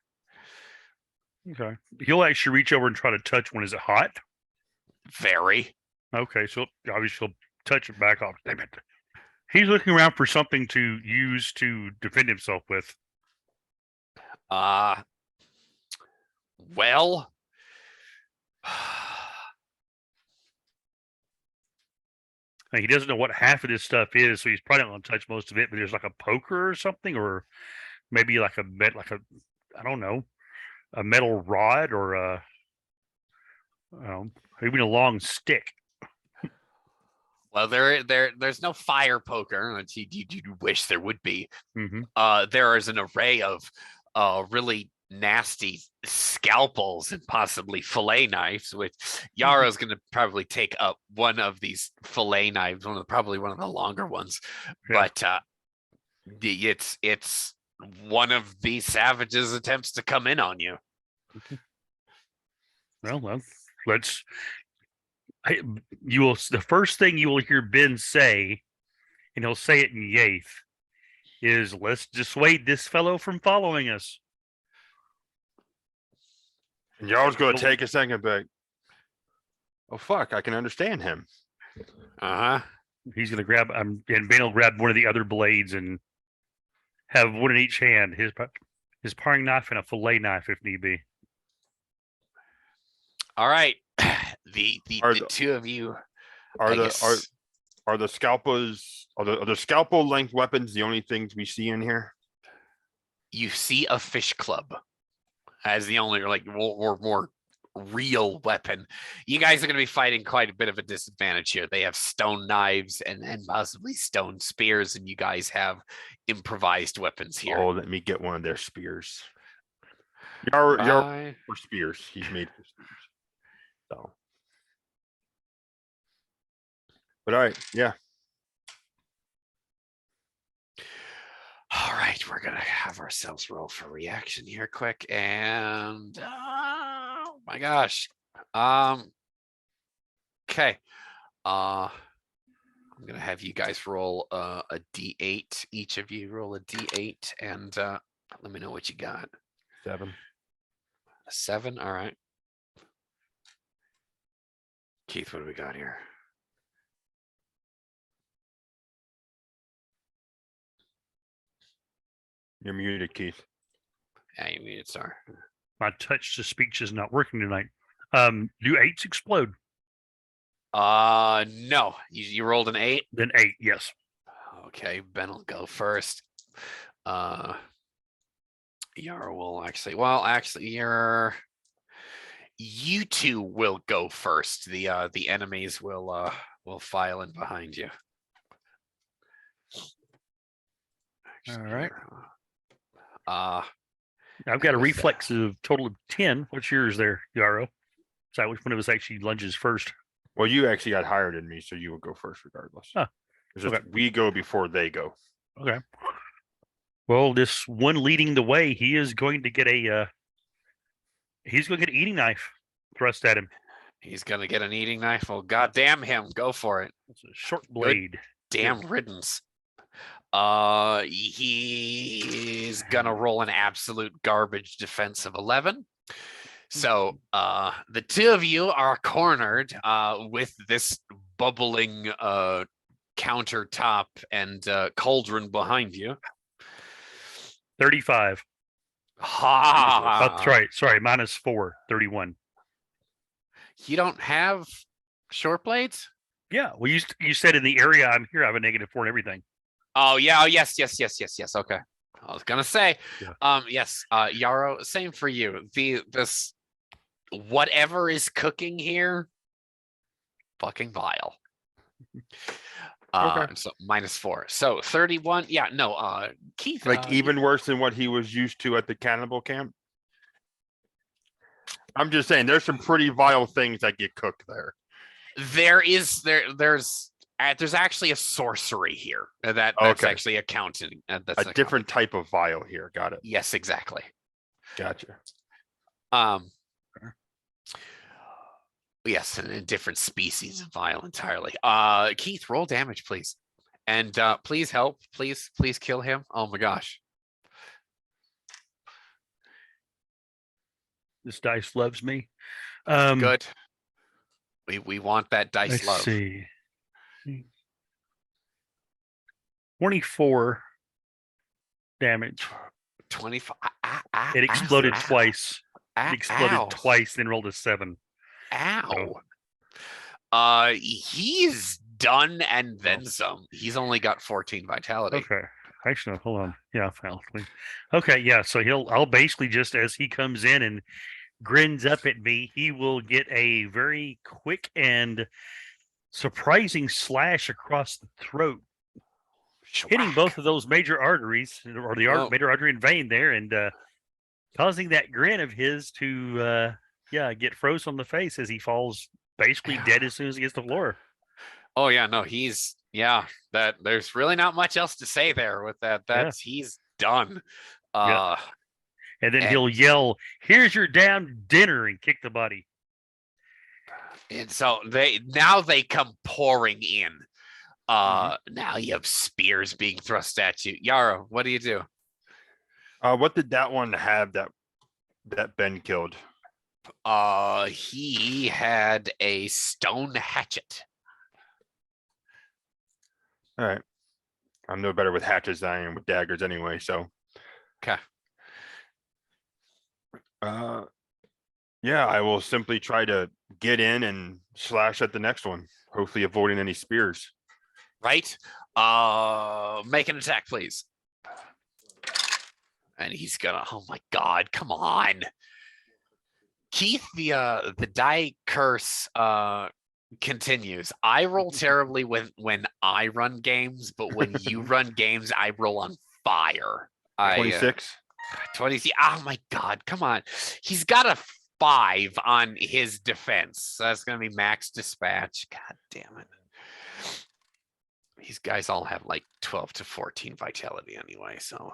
Okay. He'll actually reach over and try to touch one. Is it hot? Very. Okay, so obviously he'll touch it back off. Damn it. He's looking around for something to use to defend himself with. Well, he doesn't know what half of this stuff is, so he's probably not going to touch most of it. But there's like a poker or something, or maybe like I don't know, a metal rod, or even a long stick. Well, there's no fire poker. You wish there would be. Mm-hmm. There is an array of really nasty scalpels and possibly fillet knives, which Yarrow's going to probably take up one of these fillet knives, probably one of the longer ones. Yeah. But it's one of these savages attempts to come in on you. Well, let's. You will. The first thing you will hear Ben say, and he'll say it in Yaith, is let's dissuade this fellow from following us. And y'all's gonna take a second, but oh fuck, I can understand him. He's gonna grab. And Ben will grab one of the other blades and have one in each hand. His paring knife and a fillet knife, if need be. All right. The two of you are the scalpel length weapons the only things we see in here? You see a fish club as the only more real weapon. You guys are going to be fighting quite a bit of a disadvantage here. They have stone knives and possibly stone spears, and you guys have improvised weapons here. Oh, let me get one of their spears. Yar for spears. He's made for spears. So, but all right, yeah. All right, we're gonna have ourselves roll for reaction here, quick, and oh my gosh, okay, I'm gonna have you guys roll a d8. Each of you roll a d8, and let me know what you got. 7. A 7. All right. Keith, what do we got here? You're muted, Keith. Yeah, you muted, sorry. My touch to speech is not working tonight. Do 8s explode? No. You rolled an 8? Then 8, yes. Okay, Ben will go first. Yara will actually, you two will go first. The enemies will file in behind you. All right. I've got a reflex of total of 10. What's yours there, Yaro? So which one of us actually lunges first? Well, you actually got higher than me, so you will go first regardless. Huh. It's just we go before they go. Okay. Well, this one leading the way, he is going to get an eating knife thrust at him. He's gonna get an eating knife. Oh, goddamn him! Go for it. It's a short blade. Damn riddance. He's gonna roll an absolute garbage defense of 11. So the two of you are cornered with this bubbling countertop and cauldron behind you. 35. Ha! That's right. Sorry, -4. 31. You don't have short blades? Yeah. Well, you said in the area I'm here, I have a -4 and everything. Oh yeah. Oh yes. Okay. I was gonna say, yes. Yarrow, same for you. This whatever is cooking here, fucking vile. Okay. So -4. So 31. Yeah. No. Keith. Like even worse than what he was used to at the cannibal camp. I'm just saying, there's some pretty vile things that get cooked there. There's actually a sorcery here that's actually accounting. That's a different type of vile here. Got it. Yes, exactly. Gotcha. Yes, and a different species of vile entirely. Keith, roll damage, please, and please help. Please kill him. Oh my gosh. This dice loves me. Good. We want that dice love. Let's see. 24 damage. 25. It exploded twice. It exploded ow. twice, then rolled a 7. Ow. He's done and then some. He's only got 14 vitality. Okay. Actually, no, hold on. Yeah, finally. Okay, yeah. So I'll basically just as he comes in and grins up at me, he will get a very quick and surprising slash across the throat, hitting both of those major arteries, or the major artery and vein there, and causing that grin of his to get froze on the face as he falls basically dead as soon as he gets to the floor. Oh yeah, no, that there's really not much else to say there with that. He's done. Yeah. And then and- he'll yell, "Here's your damn dinner," and kick the body. And so they come pouring in. Now you have spears being thrust at you. Yara, what do you do? What did that one have that Ben killed? He had a stone hatchet. All right. I'm no better with hatchets than I am with daggers anyway, so. Okay. Yeah, I will simply try to get in and slash at the next one, hopefully avoiding any spears. Right? Make an attack, please. And he's gonna, oh my god, come on. Keith, the die curse continues. I roll terribly when I run games, but when you run games, I roll on fire. 26. 20. Oh my god, come on. He's got a 5 on his defense. So that's gonna be max dispatch. God damn it. These guys all have like 12 to 14 vitality anyway, so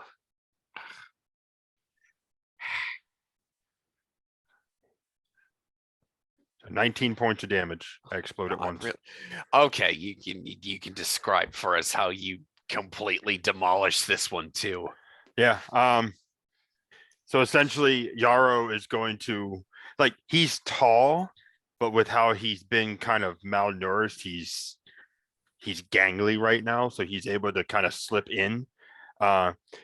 19 points of damage. I explode at once. Okay, you can describe for us how you completely demolish this one too. Yeah. So essentially Yarrow is going to, like, he's tall, but with how he's been kind of malnourished, he's gangly right now, so he's able to kind of slip in.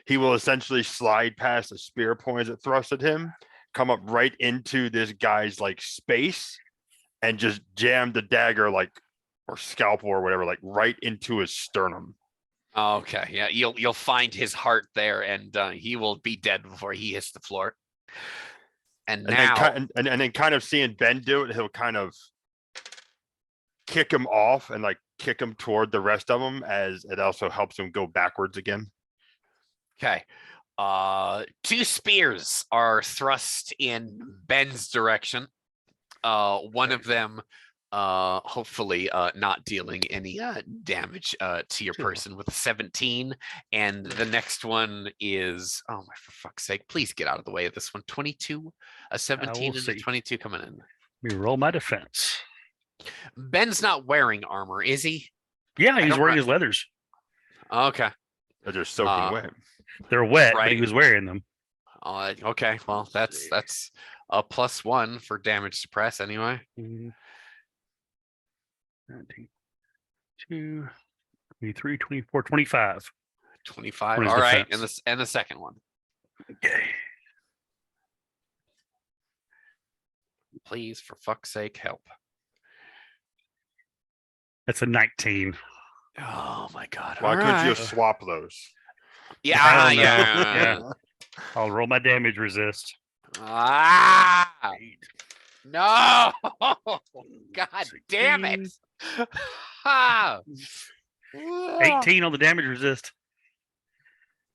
He will essentially slide past the spear points that thrust at him, come up right into this guy's like space, and just jam the dagger, like, or scalpel or whatever, like right into his sternum. Okay, yeah, you'll find his heart there, and he will be dead before he hits the floor. And now, then kind of seeing Ben do it, he'll kind of kick him off and like kick him toward the rest of them, as it also helps him go backwards again. okay, 2 spears are thrust in Ben's direction. One of them hopefully not dealing any damage to your person with a 17, and the next one is, oh my, for fuck's sake, please get out of the way of this one. 22, a 17 and a 22 coming in. Let me roll my defense. Ben's not wearing armor, is he? Yeah, he's wearing his leathers. Okay. They're just soaking wet. They're wet, right. but he was wearing them. Okay, well, that's a +1 for damage suppress anyway. 19, 2, 23, 24, 25. 25. All right, and the second one. Okay. Please, for fuck's sake, help. That's a 19. Oh my god. Why couldn't you swap those? Yeah, yeah. I'll roll my damage resist. Ah, no! God damn it! 18 on the damage resist.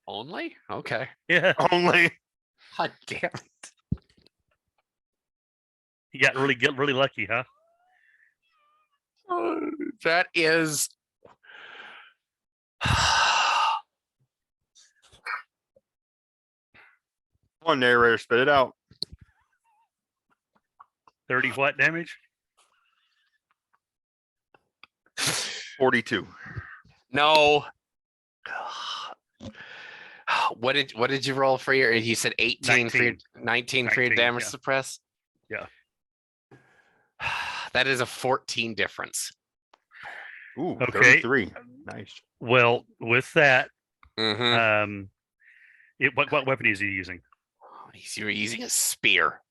Only? Okay. Yeah. Only. God damn it! You got really lucky, huh? That is. Come on, narrator, spit it out. 30 what damage? 42. No. What did you roll for your? You said 18 for your 19 for your damage suppress. Yeah. That is a 14 difference. Ooh, okay. 33. Nice. Well, with that, Mm-hmm. What weapon is he using? He's using a spear.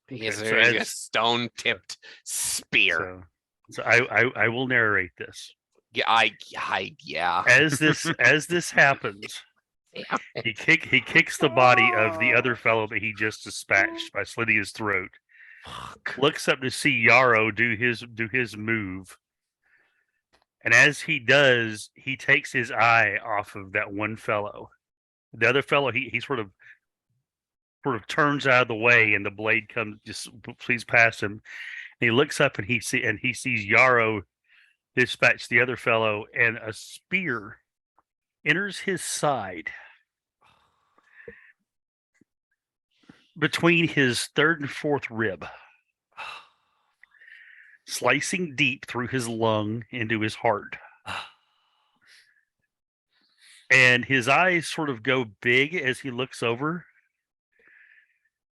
He's Okay, using a stone-tipped spear. So I will narrate this. Yeah, yeah. As this happens, he kicks the body of the other fellow that he just dispatched by slitting his throat. Fuck. Looks up to see Yarrow do his move, and as he does, he takes his eye off of that one fellow. The other fellow, he sort of turns out of the way, and the blade just flees past him. And he looks up and he sees Yarrow dispatch the other fellow, and a spear enters his side. between his third and fourth rib, slicing deep through his lung into his heart. And his eyes sort of go big as he looks over,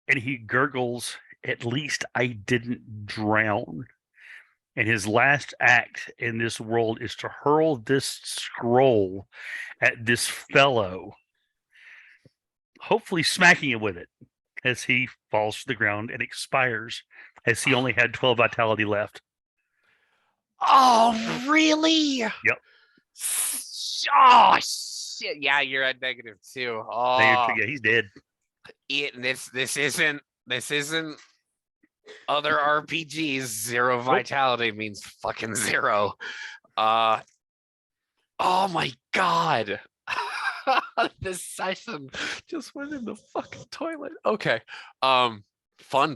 and he gurgles, "At least I didn't drown." And his last act in this world is to hurl this scroll at this fellow, hopefully smacking him with it as he falls to the ground and expires, as he only had 12 vitality left. Oh, really? Yep. Oh, shit. Yeah, you're at -2. Oh, Yeah, he's dead. This isn't other RPGs. Zero vitality means fucking zero. Oh my god. This session just went in the fucking toilet. Okay. Fun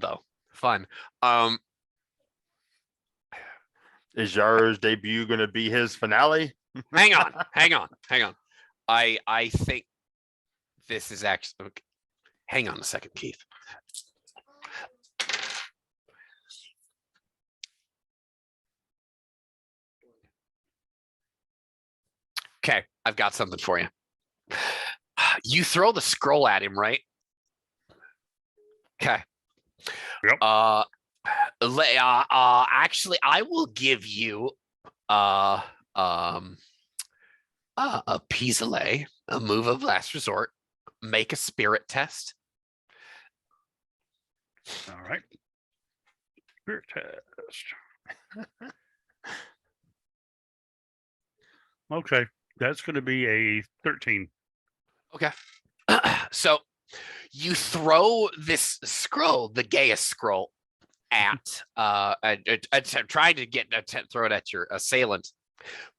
though. Fun. Is Yaro's debut going to be his finale? hang on. I think this is actually okay. Hang on a second, Keith. Okay, I've got something for you. You throw the scroll at him, right? Okay. Yep. Actually, I will give you a pis-aller, a move of last resort. Make a spirit test. All right. Spirit test. Okay, that's going to be a 13. Okay. So you throw this scroll, the Gaius scroll, at trying to throw it at your assailant,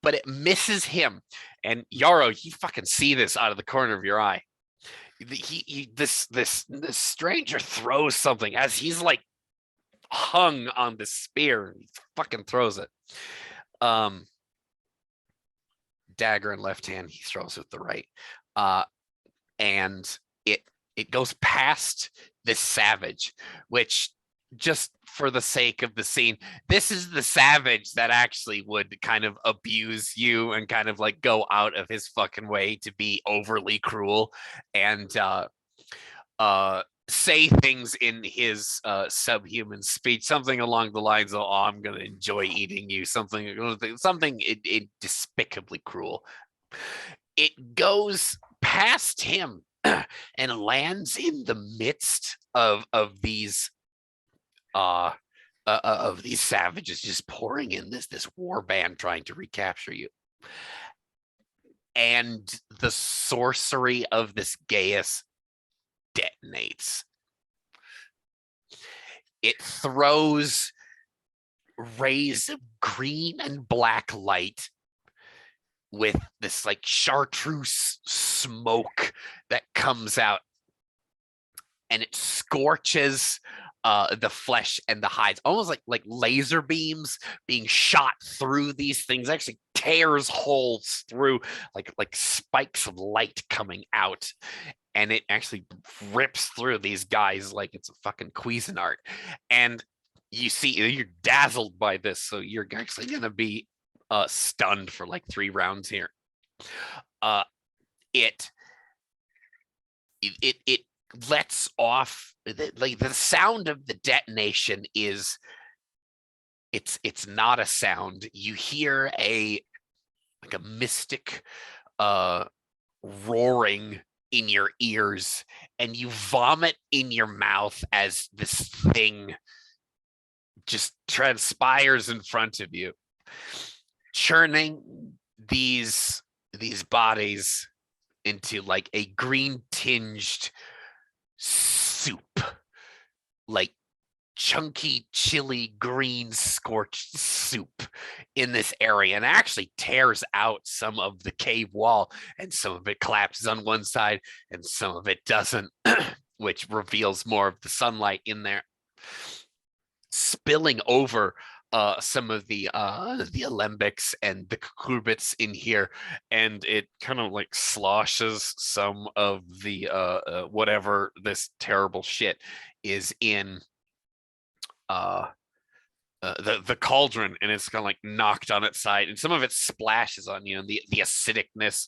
but it misses him. And Yarrow, you fucking see this out of the corner of your eye. This stranger throws something as he's like hung on the spear. He fucking throws it. Dagger in left hand, he throws with the right. And it goes past this savage, which, just for the sake of the scene, this is the savage that actually would kind of abuse you and kind of like go out of his fucking way to be overly cruel and say things in his subhuman speech, something along the lines of, "Oh, I'm gonna enjoy eating you," something despicably cruel. It goes past him and lands in the midst of these savages just pouring in this war band trying to recapture you. And the sorcery of this Gaius detonates. It throws rays of green and black light with this like chartreuse smoke that comes out, and it scorches the flesh and the hides, almost like laser beams being shot through these things. Actually tears holes through, like spikes of light coming out, and it actually rips through these guys like it's a fucking Cuisinart. And you see, you're dazzled by this, so you're actually gonna be stunned for like 3 rounds here. It lets off the sound of the detonation is it's not a sound. You hear a mystic roaring in your ears, and you vomit in your mouth as this thing just transpires in front of you, churning these bodies into like a green tinged soup, like chunky chili green scorched soup in this area, and actually tears out some of the cave wall, and some of it collapses on one side and some of it doesn't, which reveals more of the sunlight in there, spilling over some of the alembics and the cucurbits in here, and it kind of like sloshes some of the whatever this terrible shit is in the cauldron, and it's kind of like knocked on its side, and some of it splashes on you, and the acidicness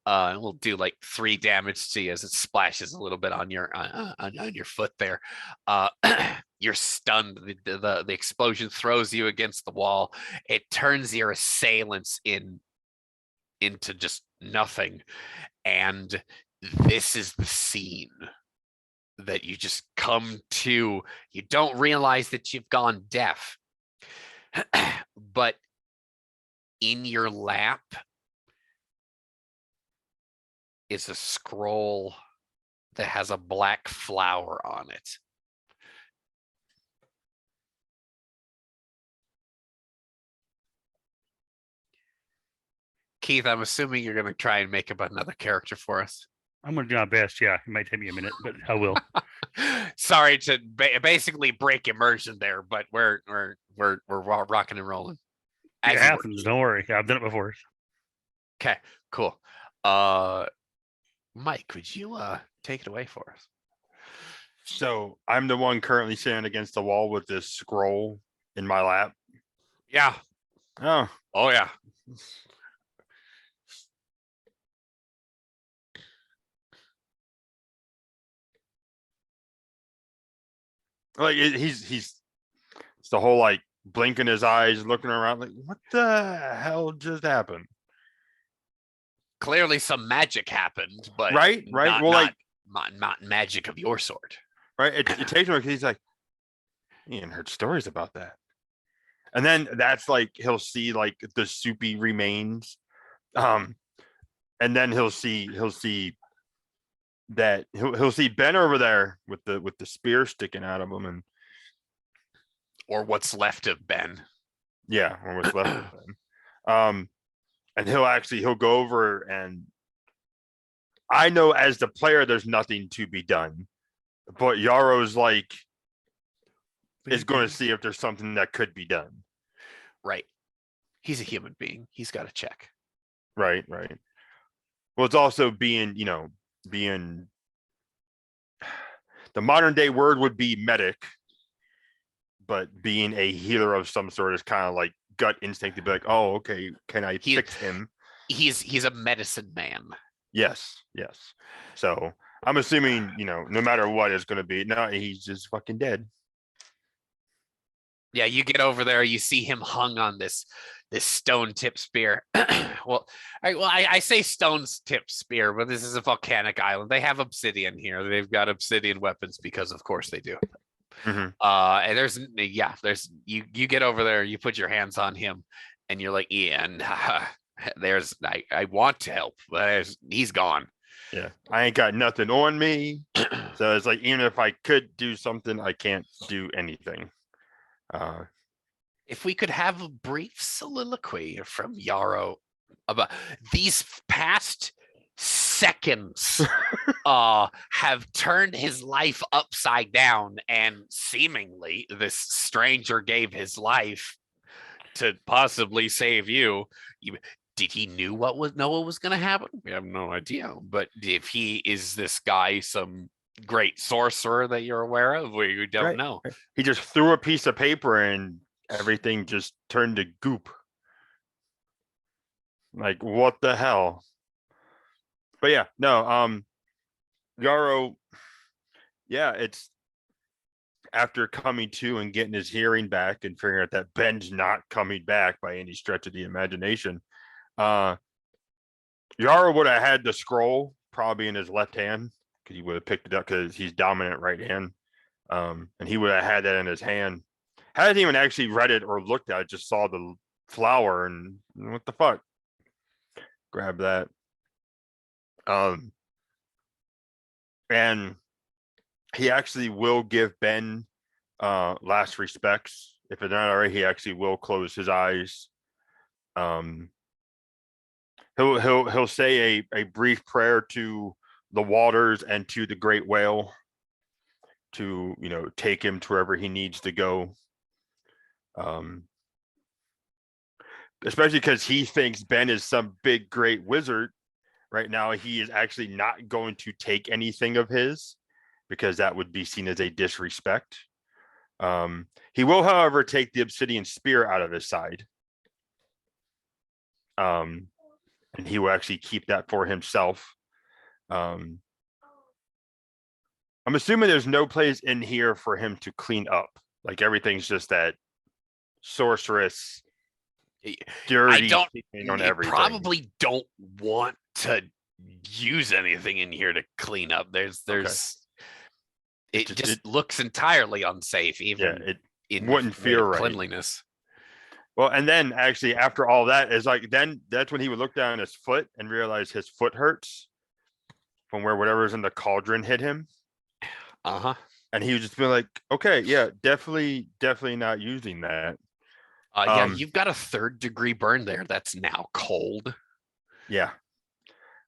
will do like 3 damage to you as it splashes a little bit on your on your foot there. You're stunned. The explosion throws you against the wall. It turns your assailants into just nothing, and this is the scene that you just come to. You don't realize that you've gone deaf. But in your lap is a scroll that has a black flower on it. Keith, I'm assuming you're going to try and make up another character for us. I'm going to do my best. Yeah, it might take me a minute, but I will. Sorry to basically break immersion there, but we're rocking and rolling. It happens. Don't worry. I've done it before. Okay, cool. Mike, would you take it away for us? So I'm the one currently sitting against the wall with this scroll in my lap. Yeah. Oh yeah. Like he's it's the whole like blinking his eyes, looking around like, what the hell just happened? Clearly some magic happened, but right. not magic of your sort. Right. It takes him because he's like, he ain't heard stories about that. And then that's like he'll see like the soupy remains. And then he'll see that he'll see Ben over there with the spear sticking out of him, and or what's left of Ben. Yeah, or what's left of Ben. And he'll go over, and I know as the player there's nothing to be done, but Yarrow's like is going to see if there's something that could be done. Right. He's a human being. He's got to check. Right. Well, it's also being the modern day word would be medic, but being a healer of some sort is kind of like gut instinct to be like, oh, okay, can I fix him? He's a medicine man. Yes. So I'm assuming, no matter what it's going to be, no, he's just fucking dead. Yeah, you get over there, you see him hung on this stone tip spear. I say stone tip spear, but this is a volcanic island. They have obsidian here. They've got obsidian weapons because, of course, they do. Mm-hmm. And there's you get over there, you put your hands on him, and you're like, Ian, I want to help, but he's gone. Yeah, I ain't got nothing on me. So it's like, even if I could do something, I can't do anything. If we could have a brief soliloquy from Yarrow about these past seconds have turned his life upside down, and seemingly this stranger gave his life to possibly save you. Did he know what was going to happen? We have no idea. But if he is this guy, some great sorcerer that you're aware of, we don't know. He just threw a piece of paper and everything just turned to goop. Like, what the hell? But yeah, no, Yarrow, it's after coming to and getting his hearing back and figuring out that Ben's not coming back by any stretch of the imagination. Yarrow would have had the scroll probably in his left hand, because he would have picked it up because he's dominant right hand. And he would have had that in his hand. Hadn't even actually read it or looked at it, just saw the flower and what the fuck? Grab that. And he actually will give Ben last respects. If it's not already, he actually will close his eyes. He'll say a brief prayer to the waters and to the great whale to take him to wherever he needs to go. especially because he thinks Ben is some big, great wizard. Right now, he is actually not going to take anything of his because that would be seen as a disrespect. He will, however, take the obsidian spear out of his side. And he will actually keep that for himself. I'm assuming there's no place in here for him to clean up. Like everything's just that sorceress, dirty don't. stain on You everything. probably don't want to use anything in here to clean up. It just looks entirely unsafe, even in wouldn't feel right. Cleanliness. Well, and then actually after all that is like, then that's when he would look down at his foot and realize his foot hurts from where whatever's in the cauldron hit him. And he would just be like, okay, yeah, definitely not using that. Yeah, you've got a 3rd-degree burn there that's now cold. Yeah.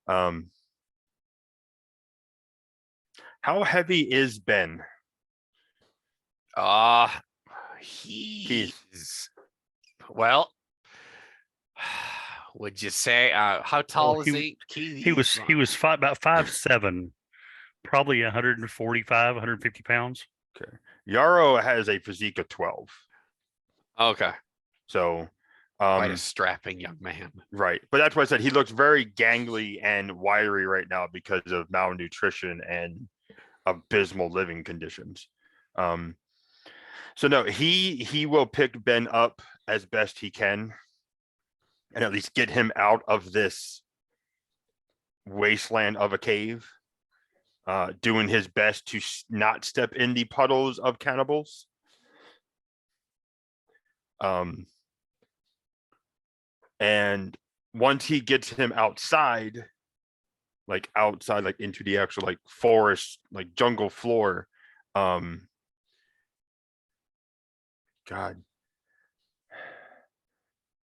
How heavy is Ben? He's well. Would you say how tall is he? He was about 5'7", probably 145, 150 pounds. Okay. Yarrow has a physique of 12. Okay. So quite a strapping young man. Right. But that's why I said he looks very gangly and wiry right now because of malnutrition and abysmal living conditions. So no, he will pick Ben up as best he can and at least get him out of this wasteland of a cave, doing his best to not step in the puddles of cannibals. And once he gets him outside, like into the actual like forest, like jungle floor, God,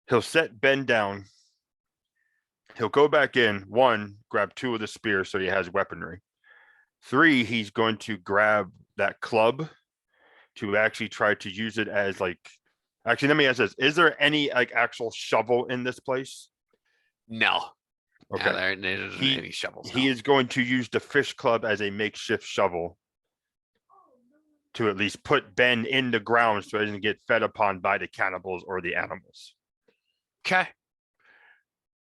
he'll set Ben down. He'll go back in. 1, grab 2 of the spears so he has weaponry. 3, he's going to grab that club to actually try to use it as like. Actually, let me ask this: is there any like actual shovel in this place? No. Okay. Yeah, there isn't any shovels. He is going to use the fish club as a makeshift shovel to at least put Ben in the ground so he doesn't get fed upon by the cannibals or the animals. Okay.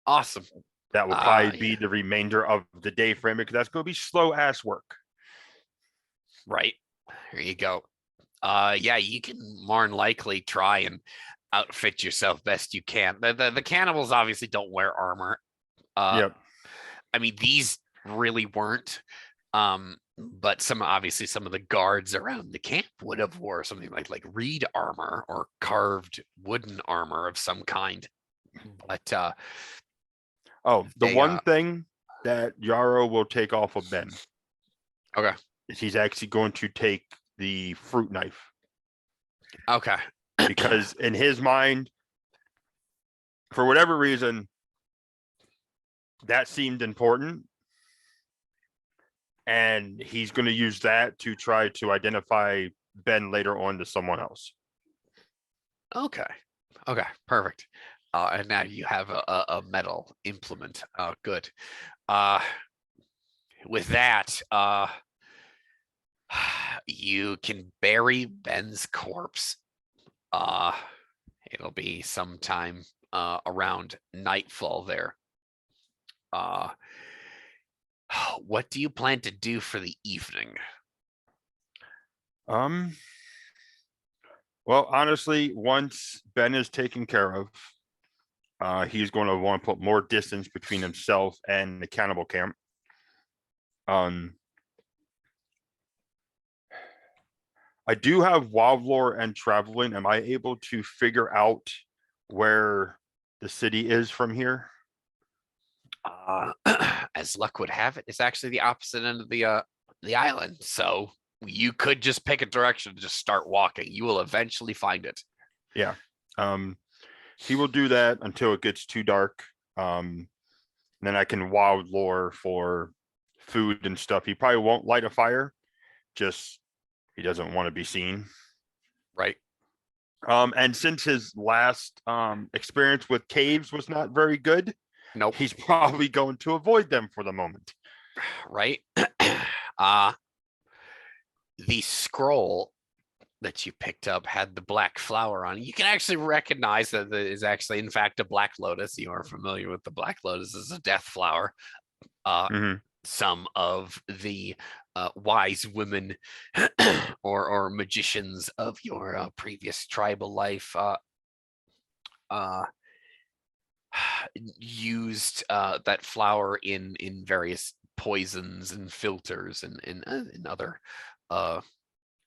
Awesome. That will probably be the remainder of the day for him because that's going to be slow ass work. Right. There you go. Yeah, you can more than likely try and outfit yourself best you can. The cannibals obviously don't wear armor. Yep. I mean, these really weren't. But some of the guards around the camp would have wore something like reed armor or carved wooden armor of some kind. But the one thing that Yarrow will take off of Ben, okay, is he's actually going to take the fruit knife. Okay. Because in his mind, for whatever reason, that seemed important. And he's going to use that to try to identify Ben later on to someone else. Okay. Perfect. And now you have a metal implement. Good. With that, you can bury Ben's corpse. It'll be sometime around nightfall there. What do you plan to do for the evening? Well, honestly, once Ben is taken care of, he's going to want to put more distance between himself and the cannibal camp. I do have wild lore and traveling. Am I able to figure out where the city is from here? As luck would have it, it's actually the opposite end of the island. So you could just pick a direction and just start walking. You will eventually find it. Yeah. He will do that until it gets too dark. Then I can wild lore for food and stuff. He probably won't light a fire. Just he doesn't want to be seen. Right. And since his last experience with caves was not very good, Nope. he's probably going to avoid them for the moment. Right. The scroll that you picked up had the black flower on it. You can actually recognize that it is actually, in fact, a black lotus. You are familiar with the black lotus as a death flower. Some of the wise women or magicians of your previous tribal life used that flower in various poisons and filters and in other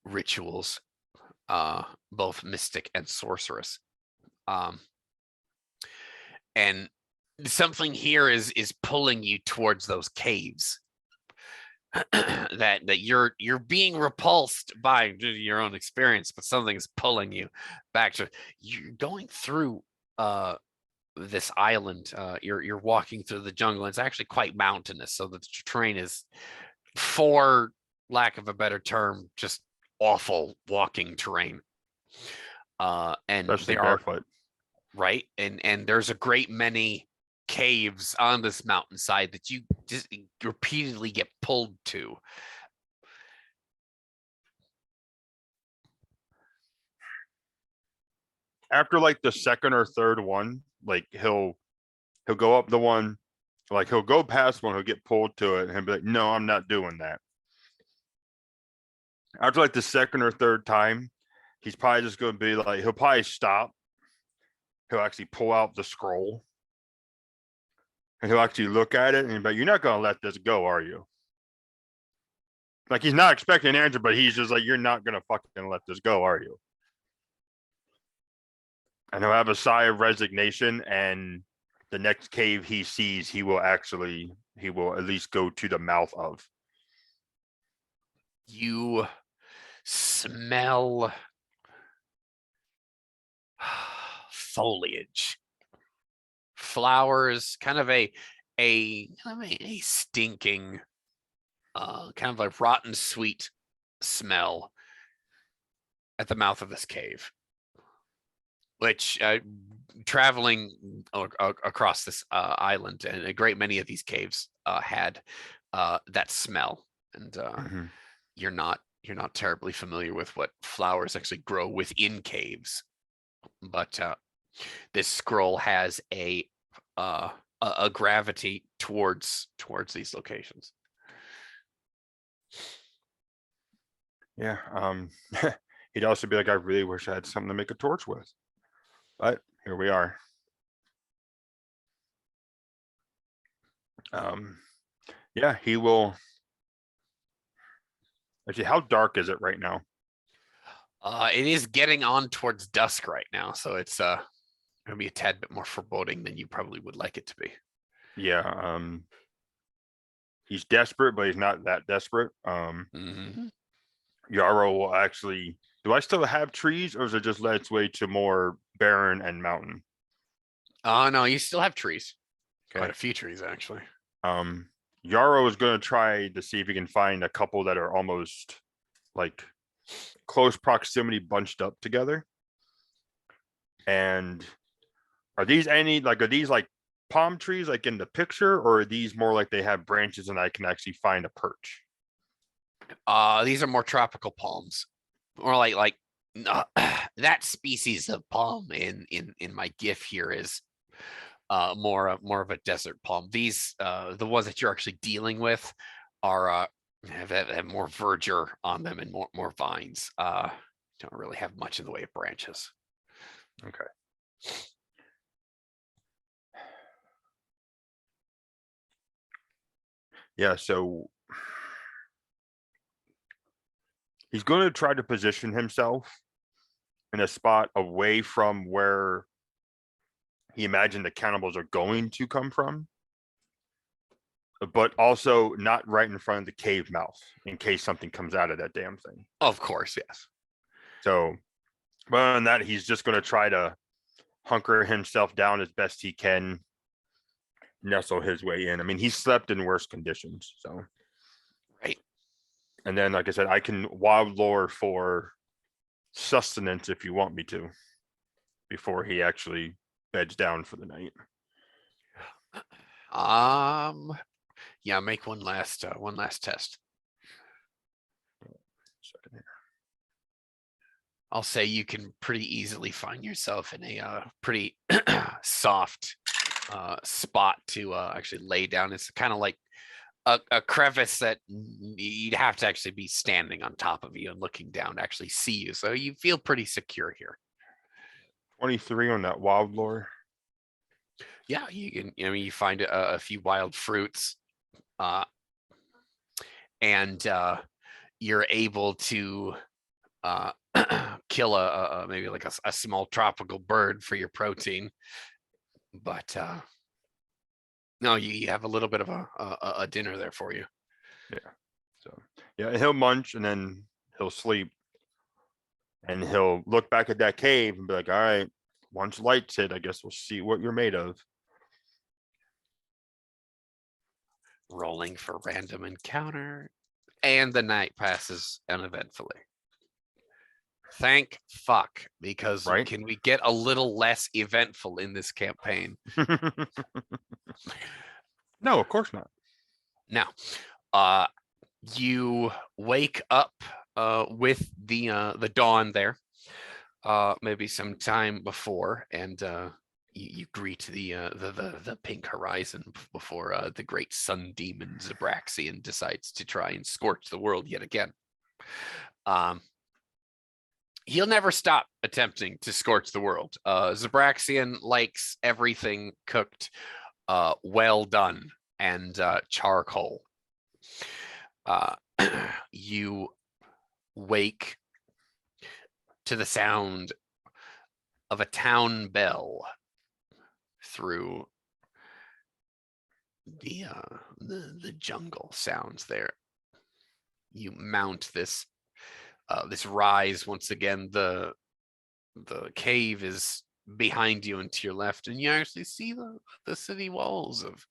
rituals, both mystic and sorceress. And something here is pulling you towards those caves. that you're being repulsed by your own experience, but something's pulling you back to. You're going through this island. You're walking through the jungle. It's actually quite mountainous, so the terrain is, for lack of a better term, just awful walking terrain. And Especially there are, barefoot. right, and there's a great many caves on this mountainside that you just repeatedly get pulled to. After like the second or third one, like he'll go up the one, like he'll go past one, he'll get pulled to it, and he'll be like, "No, I'm not doing that." After like the second or third time, he's probably just going to be like, he'll probably stop. He'll actually pull out the scroll, and he'll actually look at it and be like, "You're not going to let this go, are you?" Like he's not expecting an answer, but he's just like, "You're not going to fucking let this go, are you?" And he'll have a sigh of resignation, and the next cave he sees, he will at least go to the mouth of. You smell foliage, flowers, kind of a stinking, kind of a rotten sweet smell at the mouth of this cave, which traveling across this island, and a great many of these caves had that smell. And you're not terribly familiar with what flowers actually grow within caves, but this scroll has a gravity towards these locations. Yeah. He'd also be like, "I really wish I had something to make a torch with," but here we are. Yeah, he will. Actually, how dark is it right now? It is getting on towards dusk right now, so it's gonna be a tad bit more foreboding than you probably would like it to be. Yeah. He's desperate, but he's not that desperate. Yarrow will actually. Do I still have trees, or is it just led its way to more barren and mountain? No, you still have trees. Okay. Quite a few trees, actually. Yarrow is going to try to see if he can find a couple that are almost like close proximity, bunched up together. And are these like palm trees like in the picture, or are these more like they have branches and I can actually find a perch? These are more tropical palms, or like that species of palm in my GIF here is more of a desert palm. These the ones that you're actually dealing with are have more verdure on them and more vines. Don't really have much in the way of branches. Okay. Yeah, so he's going to try to position himself in a spot away from where he imagined the cannibals are going to come from, but also not right in front of the cave mouth in case something comes out of that damn thing. Of course, yes. So, but other than that, he's just going to try to hunker himself down as best he can, nestle his way in. I mean, he's slept in worse conditions, so. Right. And then, like I said, I can wild lore for sustenance if you want me to, before he actually beds down for the night. Yeah, make one last test. Second here. I'll say you can pretty easily find yourself in a pretty soft spot to actually lay down. It's kind of like a crevice that you'd have to actually be standing on top of you and looking down to actually see you. So you feel pretty secure here. 23 on that wild lore. Yeah, you can. I mean, you find a few wild fruits, and you're able to kill maybe like a small tropical bird for your protein. But no, you have a little bit of a dinner there for you. So yeah, he'll munch and then he'll sleep. And he'll look back at that cave and be like, all right, once lights hit, I guess we'll see what you're made of. Rolling for random encounter, and the night passes uneventfully. Thank fuck, because Right? can we get a little less eventful in this campaign? No, of course not. Now, you wake up with the dawn there, maybe some time before, and you greet the pink horizon before the great sun demon Zabraxian decides to try and scorch the world yet again. He'll never stop attempting to scorch the world. Zabraxian likes everything cooked well done and charcoal. You wake to the sound of a town bell through the jungle sounds there. You mount this rise once again. The cave is behind you and to your left, and you actually see the city walls of,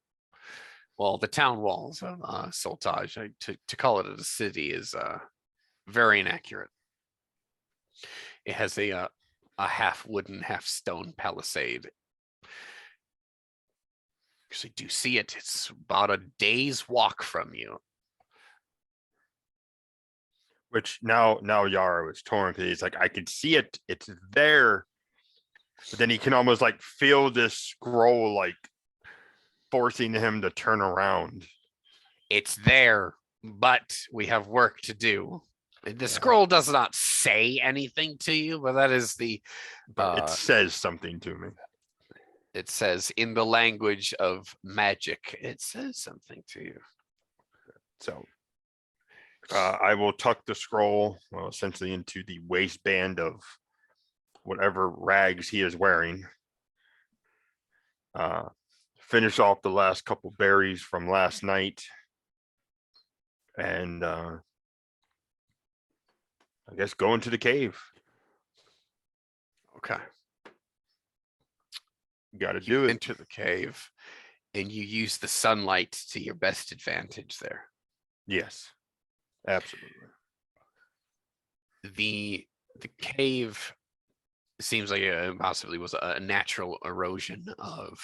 well, the town walls of Soltage. To call it a city is very inaccurate. It has a half wooden, half stone palisade. Actually, do see it. It's about a day's walk from you. Which now Yara was torn because he's like, I can see it. It's there. But then he can almost like feel this scroll like forcing him to turn around. It's there, but we have work to do. The scroll does not say anything to you, but that is the... But it says something to me. It says in the language of magic, it says something to you. So I will tuck the scroll, well, essentially into the waistband of whatever rags he is wearing. Finish off the last couple berries from last night. And I guess go into the cave. Okay. Got to do it. Enter the cave, and you use the sunlight to your best advantage there. Yes, absolutely. The cave seems like it possibly was a natural erosion of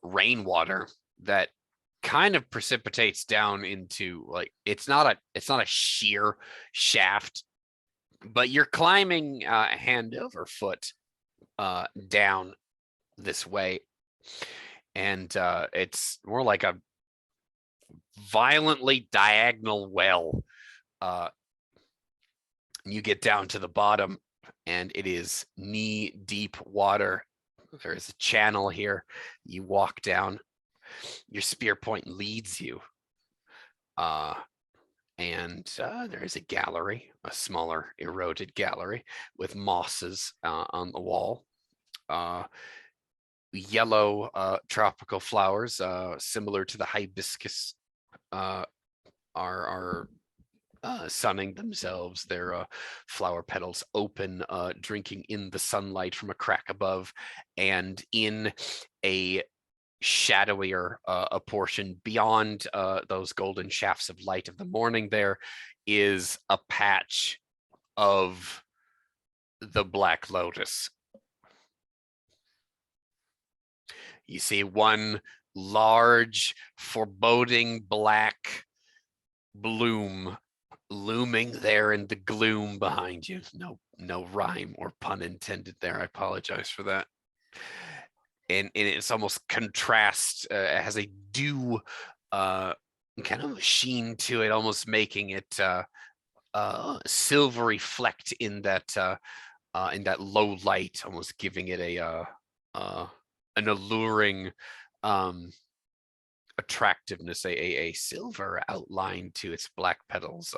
rainwater that kind of precipitates down into, like, it's not a sheer shaft, but you're climbing hand over foot down this way, and it's more like a violently diagonal well. You get down to the bottom, and it is knee-deep water. There is a channel here. You walk down. Your spear point leads you. And there is a gallery, a smaller eroded gallery with mosses on the wall. Yellow tropical flowers, similar to the hibiscus, are sunning themselves. Their flower petals open, drinking in the sunlight from a crack above, and in a shadowier a portion beyond those golden shafts of light of the morning, there is a patch of the Black Lotus. You see one large, foreboding black bloom looming there in the gloom behind you. No rhyme or pun intended there. I apologize for that. And it's almost contrast. It has a dew kind of sheen to it, almost making it silvery flecked in that low light, almost giving it an alluring attractiveness, a silver outline to its black petals,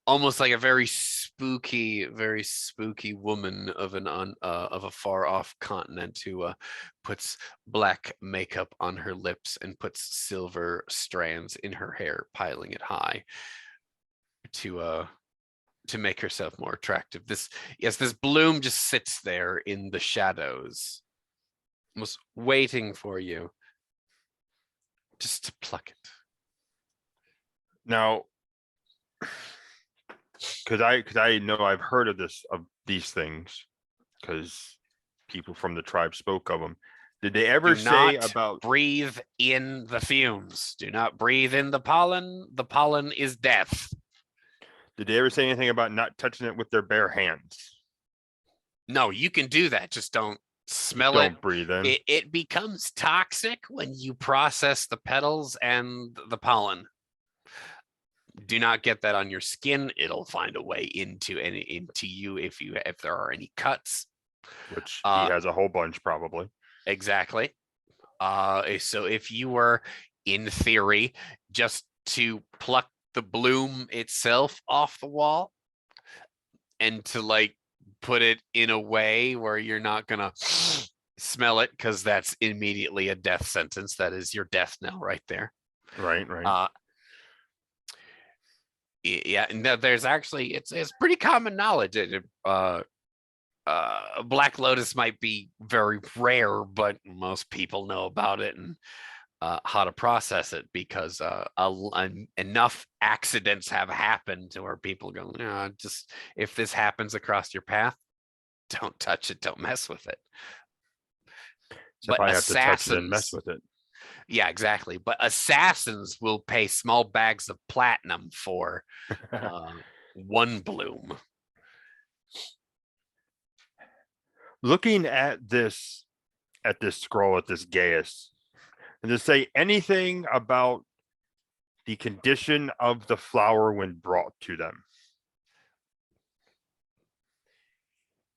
almost like a very spooky woman of a far off continent who puts black makeup on her lips and puts silver strands in her hair, piling it high to make herself more attractive. This bloom just sits there in the shadows, almost waiting for you just to pluck it. Now, because I know I've heard of these things, because people from the tribe spoke of them. Did they ever say about breathe in the fumes? Do not breathe in the pollen. The pollen is death. Did they ever say anything about not touching it with their bare hands? No, you can do that. Just don't smell Don't it. breathe in. It becomes toxic when you process the petals and the pollen. Do not get that on your skin. It'll find a way into you if there are any cuts. Which he has a whole bunch, probably. Exactly. So if you were, in theory, just to pluck the bloom itself off the wall and to like put it in a way where you're not gonna smell it, because that's immediately a death sentence. That is your death knell right there. Right. Yeah, and there's actually it's pretty common knowledge. Black Lotus might be very rare, but most people know about it and how to process it, because enough accidents have happened to where people go, just if this happens across your path, don't touch it, don't mess with it. So if I have to touch it and mess with it. Yeah, exactly. But assassins will pay small bags of platinum for one bloom. Looking at this scroll, at this Gaius, and to say anything about the condition of the flower when brought to them.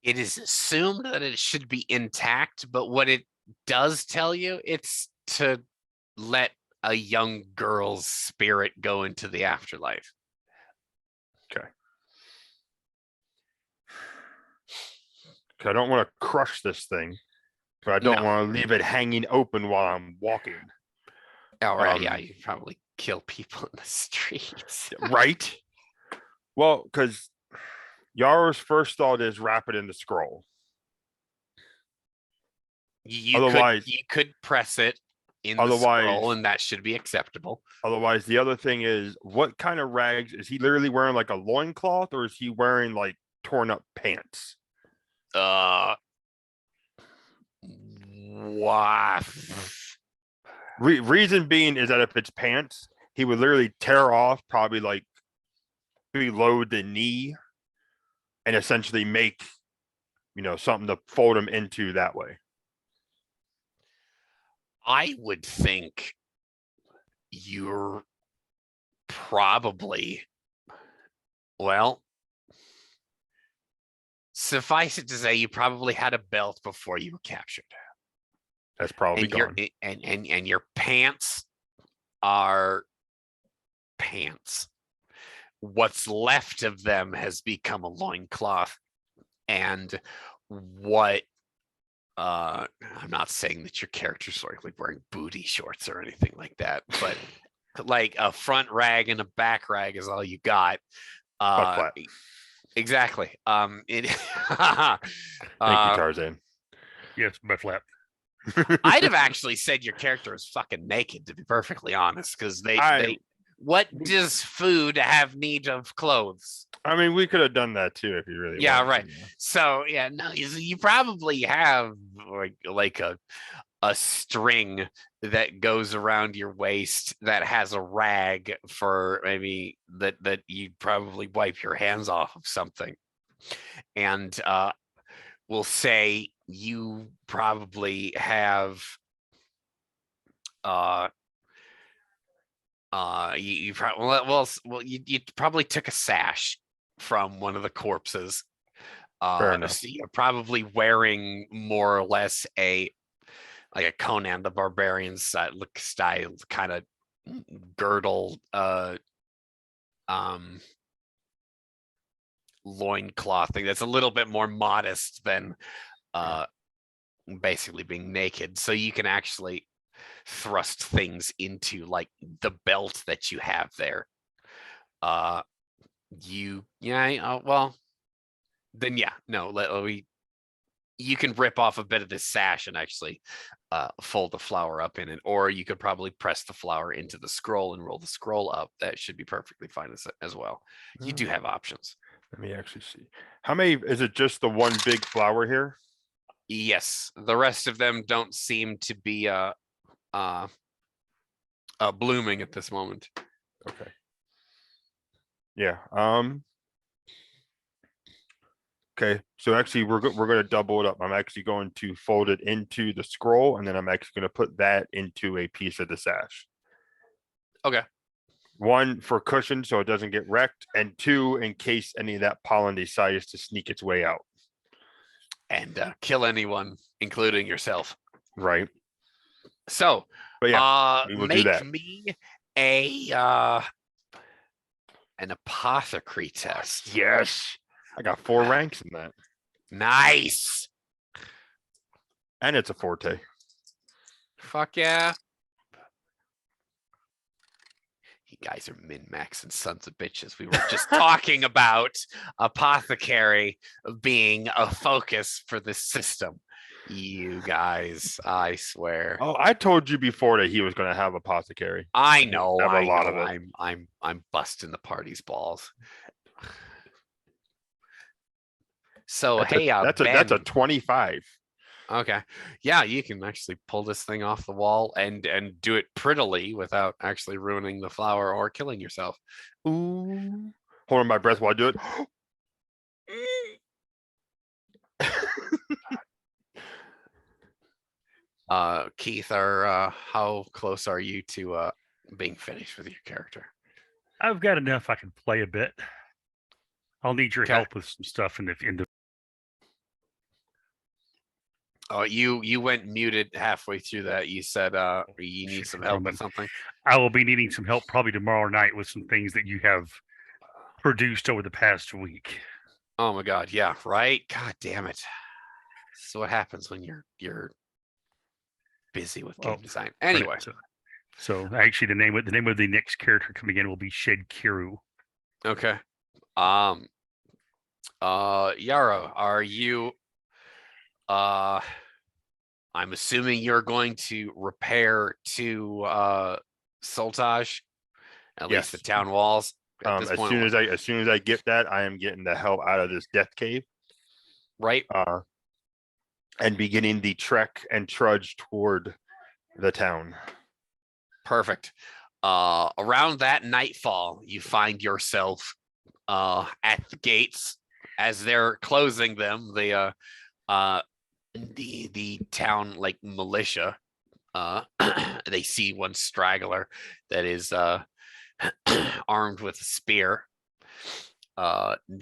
It is assumed that it should be intact, but what it does tell you, it's to let a young girl's spirit go into the afterlife. Okay. I don't want to crush this thing, but I don't want to leave it hanging open while I'm walking. Oh, right. Yeah, you probably kill people in the streets. Right? Well, because Yaro's first thought is wrap it in the scroll. You could press it in the scroll, and that should be acceptable. Otherwise, the other thing is, what kind of rags? Is he literally wearing like a loincloth, or is he wearing like torn up pants? Reason being is that if it's pants, he would literally tear off probably like below the knee and essentially make, something to fold him into that way. I would think you're probably, well, suffice it to say, you probably had a belt before you were captured. That's probably gone. And your pants are pants. What's left of them has become a loincloth. And what I'm not saying that your character's sort of like wearing booty shorts or anything like that, but like a front rag and a back rag is all you got. Exactly. Thank you, Tarzan. Yes, butt flap. I'd have actually said your character is fucking naked, to be perfectly honest, because what does food have need of clothes? I mean, we could have done that too if you really Yeah, wanted right. to, yeah. So yeah, no, you probably have like a string that goes around your waist that has a rag for maybe that you'd probably wipe your hands off of something. And we'll say you probably have you probably you probably took a sash from one of the corpses. Fair enough. So you're probably wearing more or less like a Conan the Barbarian look style kind of girdle loincloth thing that's a little bit more modest than basically being naked. So you can actually thrust things into like the belt that you have there. Well, then yeah, no, you can rip off a bit of this sash and actually fold the flower up in it, or you could probably press the flower into the scroll and roll the scroll up. That should be perfectly fine as well. You do have options. Let me actually see. How many, is it just the one big flower here? Yes, the rest of them don't seem to be blooming at this moment. Okay. Yeah. Okay. So actually we're going to double it up. I'm actually going to fold it into the scroll, and then I'm actually going to put that into a piece of the sash. Okay. One for cushion so it doesn't get wrecked, and two in case any of that pollen decides to sneak its way out. And kill anyone, including yourself. Right. So, but yeah, we will do make that. me an apothecary test. Yes. I got 4 ranks in that. Nice. And it's a forte. Fuck yeah. You guys are min-maxing sons of bitches. We were just talking about apothecary being a focus for this system. You guys, I swear. Oh, I told you before that he was going to have apothecary. I know. Have a I lot know. of it. I'm busting the party's balls. So that's Ben. a 25. Okay. Yeah, you can actually pull this thing off the wall and do it prettily without actually ruining the flower or killing yourself. Ooh. Holding my breath while I do it. Keith, how close are you to being finished with your character? I've got enough. I can play a bit. I'll need your Okay. help with some stuff in the. Oh, you went muted halfway through that. You said you need some help with something. I will be needing some help probably tomorrow night with some things that you have produced over the past week. Oh my god, yeah, right? God damn it. This is what happens when you're busy with game design. Anyway. So actually the name of the next character coming in will be Shed Kiru. Okay. Yarrow, are you I'm assuming you're going to repair to Sultaj, at least the town walls. As soon as I get that, I am getting the hell out of this death cave. Right. And beginning the trek and trudge toward the town. Perfect. Around that nightfall, you find yourself at the gates as they're closing them. The town like militia, they see one straggler that is armed with a spear.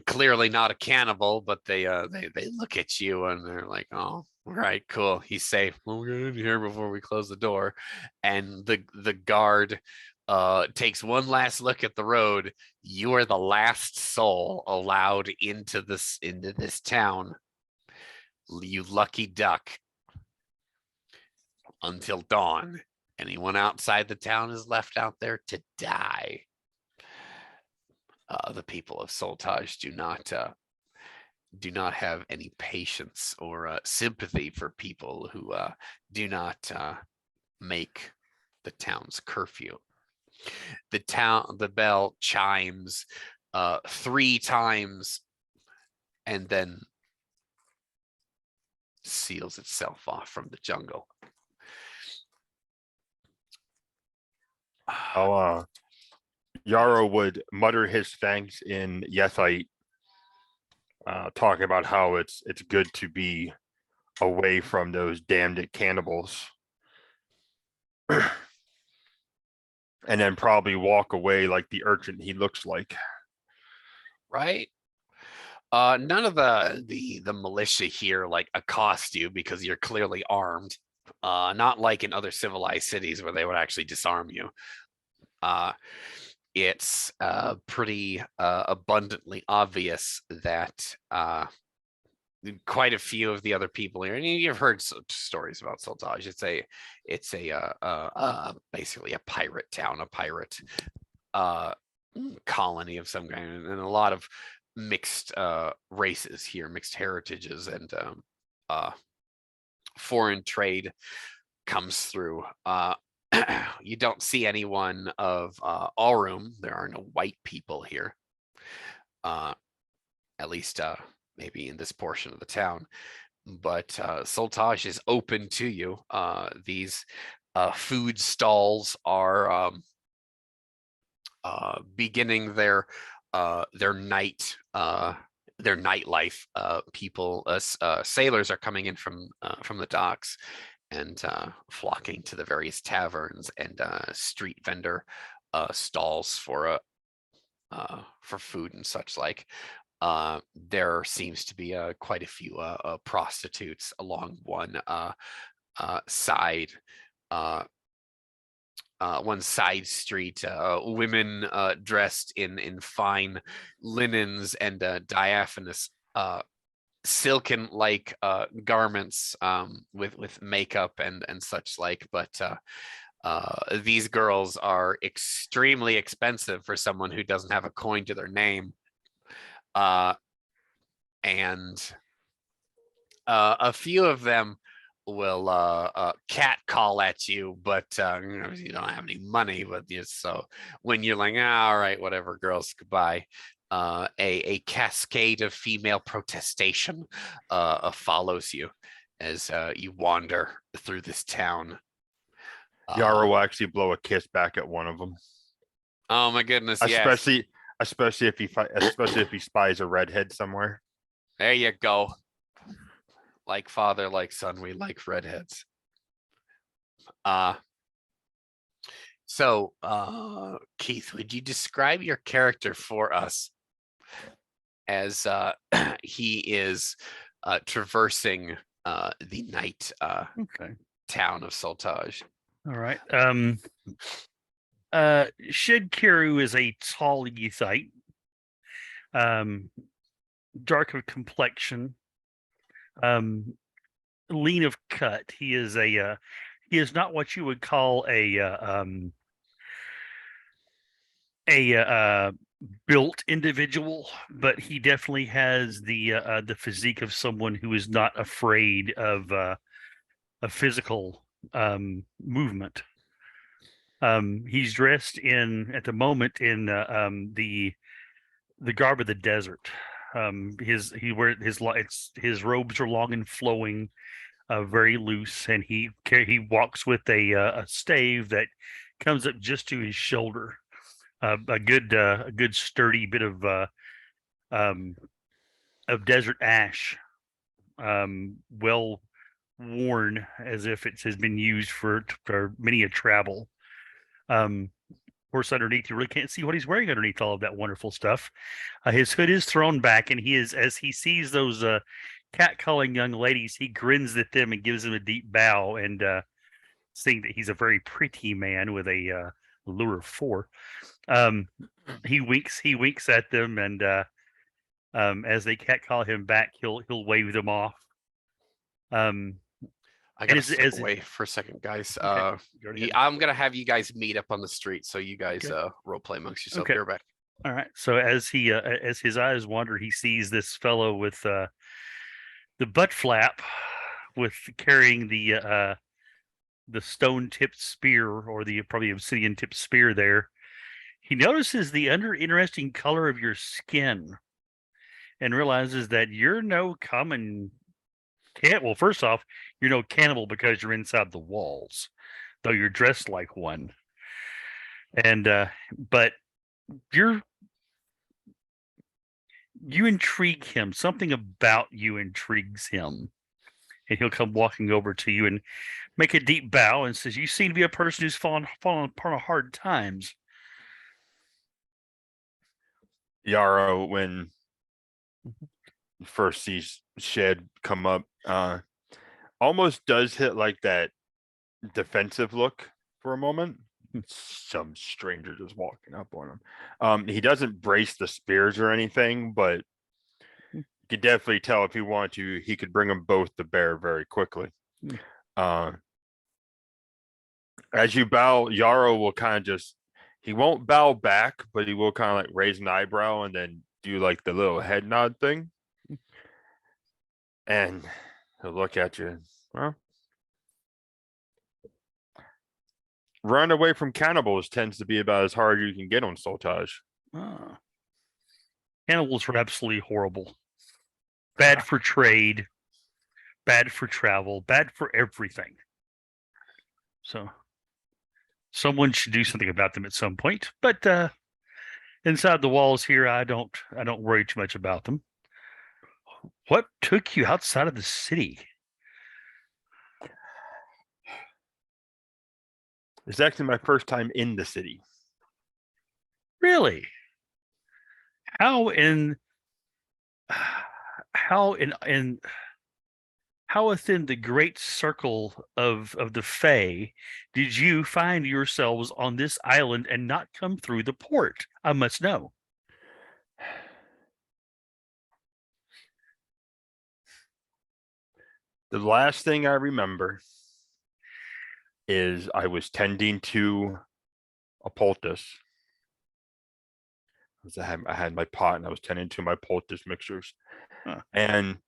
Clearly not a cannibal, but they look at you and they're like, oh, right, cool, he's safe. We'll get in here before we close the door. And the guard takes one last look at the road. You are the last soul allowed into this town. You lucky duck. Until dawn. Anyone outside the town is left out there to die. The people of Sultaj do not have any patience or sympathy for people who do not make the town's curfew. The bell chimes 3 times and then seals itself off from the jungle. Yarrow would mutter his thanks in Yethite, talking about how it's good to be away from those damned cannibals. And then probably walk away like the urchin he looks like. Right? None of the militia here like accost you because you're clearly armed. Not like in other civilized cities where they would actually disarm you. It's pretty abundantly obvious that quite a few of the other people here, and you've heard stories about Sultaj. It's basically a pirate town, a pirate colony of some kind, and a lot of mixed races here, mixed heritages, and foreign trade comes through. You don't see anyone of Aurum. There are no white people here, at least maybe in this portion of the town. But Sultaj is open to you. These food stalls are beginning their nightlife. People, sailors are coming in from the docks and flocking to the various taverns and street vendor stalls for food and such like. There seems to be quite a few prostitutes along one side. One side street, women dressed in fine linens and diaphanous silken like garments with makeup and such like, but these girls are extremely expensive for someone who doesn't have a coin to their name. And a few of them will cat call at you, but you don't have any money. But so when you're like, all right, whatever, girls, goodbye. A cascade of female protestation follows you as you wander through this town. Yarrow will actually blow a kiss back at one of them. Oh my goodness! Especially if he spies a redhead somewhere. There you go. Like father, like son, we like redheads. So Keith, would you describe your character for us as he is traversing the night town of Sultaj? All right. Shedkiru is a tall Yethite, dark of complexion, lean of cut. He is not what you would call a built individual, but he definitely has the physique of someone who is not afraid of a physical movement. He's dressed at the moment in the garb of the desert. His robes are long and flowing, very loose, and he walks with a stave that comes up just to his shoulder. A good sturdy bit of desert ash, well worn as if it has been used for many a travel. Of course, underneath you really can't see what he's wearing underneath all of that wonderful stuff. His hood is thrown back, and as he sees those catcalling young ladies, he grins at them and gives them a deep bow, and seeing that he's a very pretty man with a lure of 4, he winks at them, and as they catcall him back, he'll wave them off. I gotta step away for a second, guys. Okay. I'm gonna have you guys meet up on the street, so you guys role play amongst yourself. Okay. Be right back. All right. So as his eyes wander, he sees this fellow with the butt flap, with carrying the stone tipped spear, or the probably obsidian tipped spear there, He notices the interesting color of your skin and realizes that you're no common well, first off, you're no cannibal because you're inside the walls, though you're dressed like one. And but you intrigue him. Something about you intrigues him. And he'll come walking over to you and make a deep bow and says, "You seem to be a person who's fallen upon hard times." Yarrow, when first sees Shed come up, almost does hit like that defensive look for a moment. Some stranger just walking up on him. He doesn't brace the spears or anything, but you could definitely tell if he wanted to, he could bring them both to bear very quickly. As you bow, Yarrow will kind of just, he won't bow back, but he will kind of like raise an eyebrow and then do like the little head nod thing. And he'll look at you. Well, run away from cannibals tends to be about as hard as you can get on Soltage. Cannibals are absolutely horrible. Bad for trade, bad for travel, bad for everything. So someone should do something about them at some point. But inside the walls here, I don't worry too much about them. What took you outside of the city? It's actually my first time in the city. Really? How within the great circle of the Fae did you find yourselves on this island and not come through the port? I must know. The last thing I remember is I was tending to a poultice. I had my pot and I was tending to my poultice mixtures. And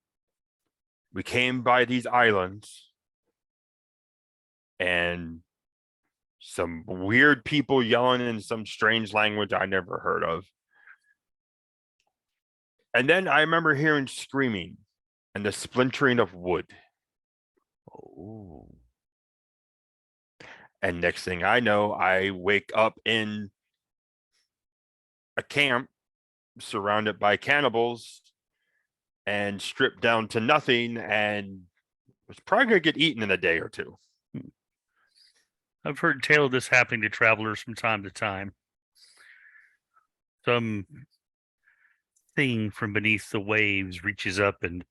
we came by these islands and some weird people yelling in some strange language I never heard of. And then I remember hearing screaming and the splintering of wood. Oh. And next thing I know, I wake up in a camp surrounded by cannibals and stripped down to nothing and was probably going to get eaten in a day or two. I've heard tale of this happening to travelers from time to time. Some thing from beneath the waves reaches up and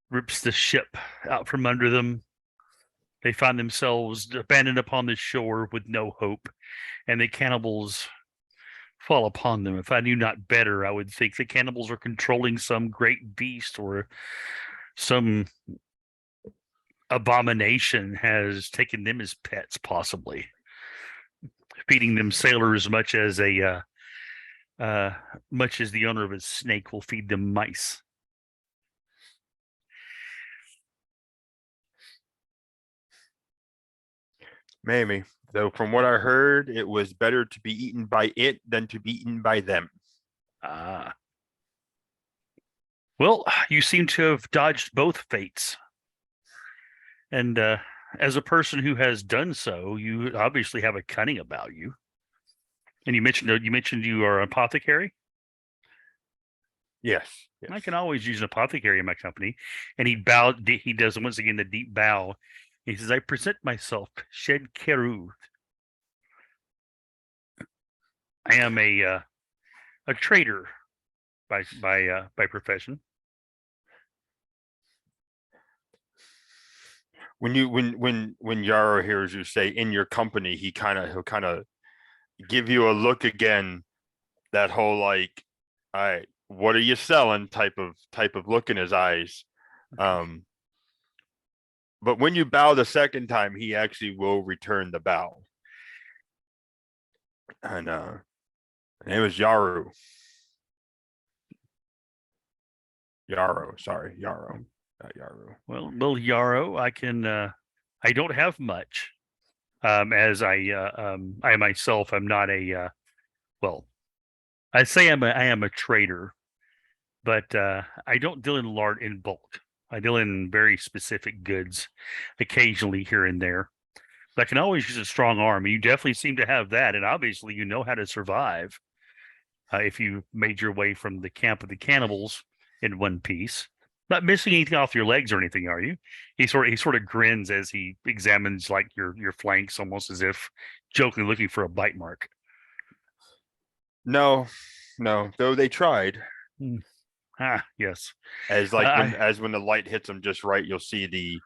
rips the ship out from under them. They find themselves abandoned upon the shore with no hope, and the cannibals fall upon them. If I knew not better, I would think the cannibals are controlling some great beast or some abomination has taken them as pets, possibly feeding them sailors much as the owner of a snake will feed them mice. Maybe. Though from what I heard, it was better to be eaten by it than to be eaten by them. Well, you seem to have dodged both fates. And as a person who has done so, you obviously have a cunning about you. And you mentioned you are an apothecary? Yes. I can always use an apothecary in my company. And he bowed. He does once again the deep bow. He says, "I present myself, Shed Keru. I am a trader by profession." When Yarrow hears you say in your company, he'll kind of give you a look again. That whole like, all right, what are you selling type of look in his eyes. But when you bow the second time, he actually will return the bow. And it was Yarrow. Yarrow, sorry, Yarrow, not Yarrow. Well, Yarrow, I can. I don't have much. As I myself am not a well, I say I am a trader, but I don't deal in bulk. I deal in very specific goods, occasionally here and there. But I can always use a strong arm. You definitely seem to have that, and obviously you know how to survive. If you made your way from the camp of the cannibals in one piece, not missing anything off your legs or anything, are you? He sort of grins as he examines like your flanks, almost as if jokingly looking for a bite mark. No, no. Though they tried. Ah, yes. As like when the light hits them just right, you'll see the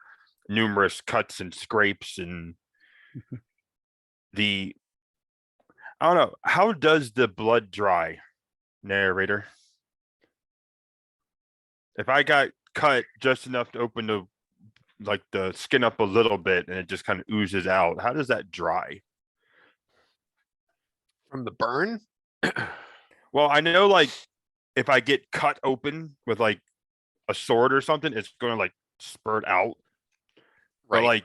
numerous cuts and scrapes and the. I don't know. How does the blood dry, narrator? If I got cut just enough to open the skin up a little bit and it just kind of oozes out, how does that dry? From the burn? Well, I know like if I get cut open with like a sword or something, it's going to like spurt out. But Right. like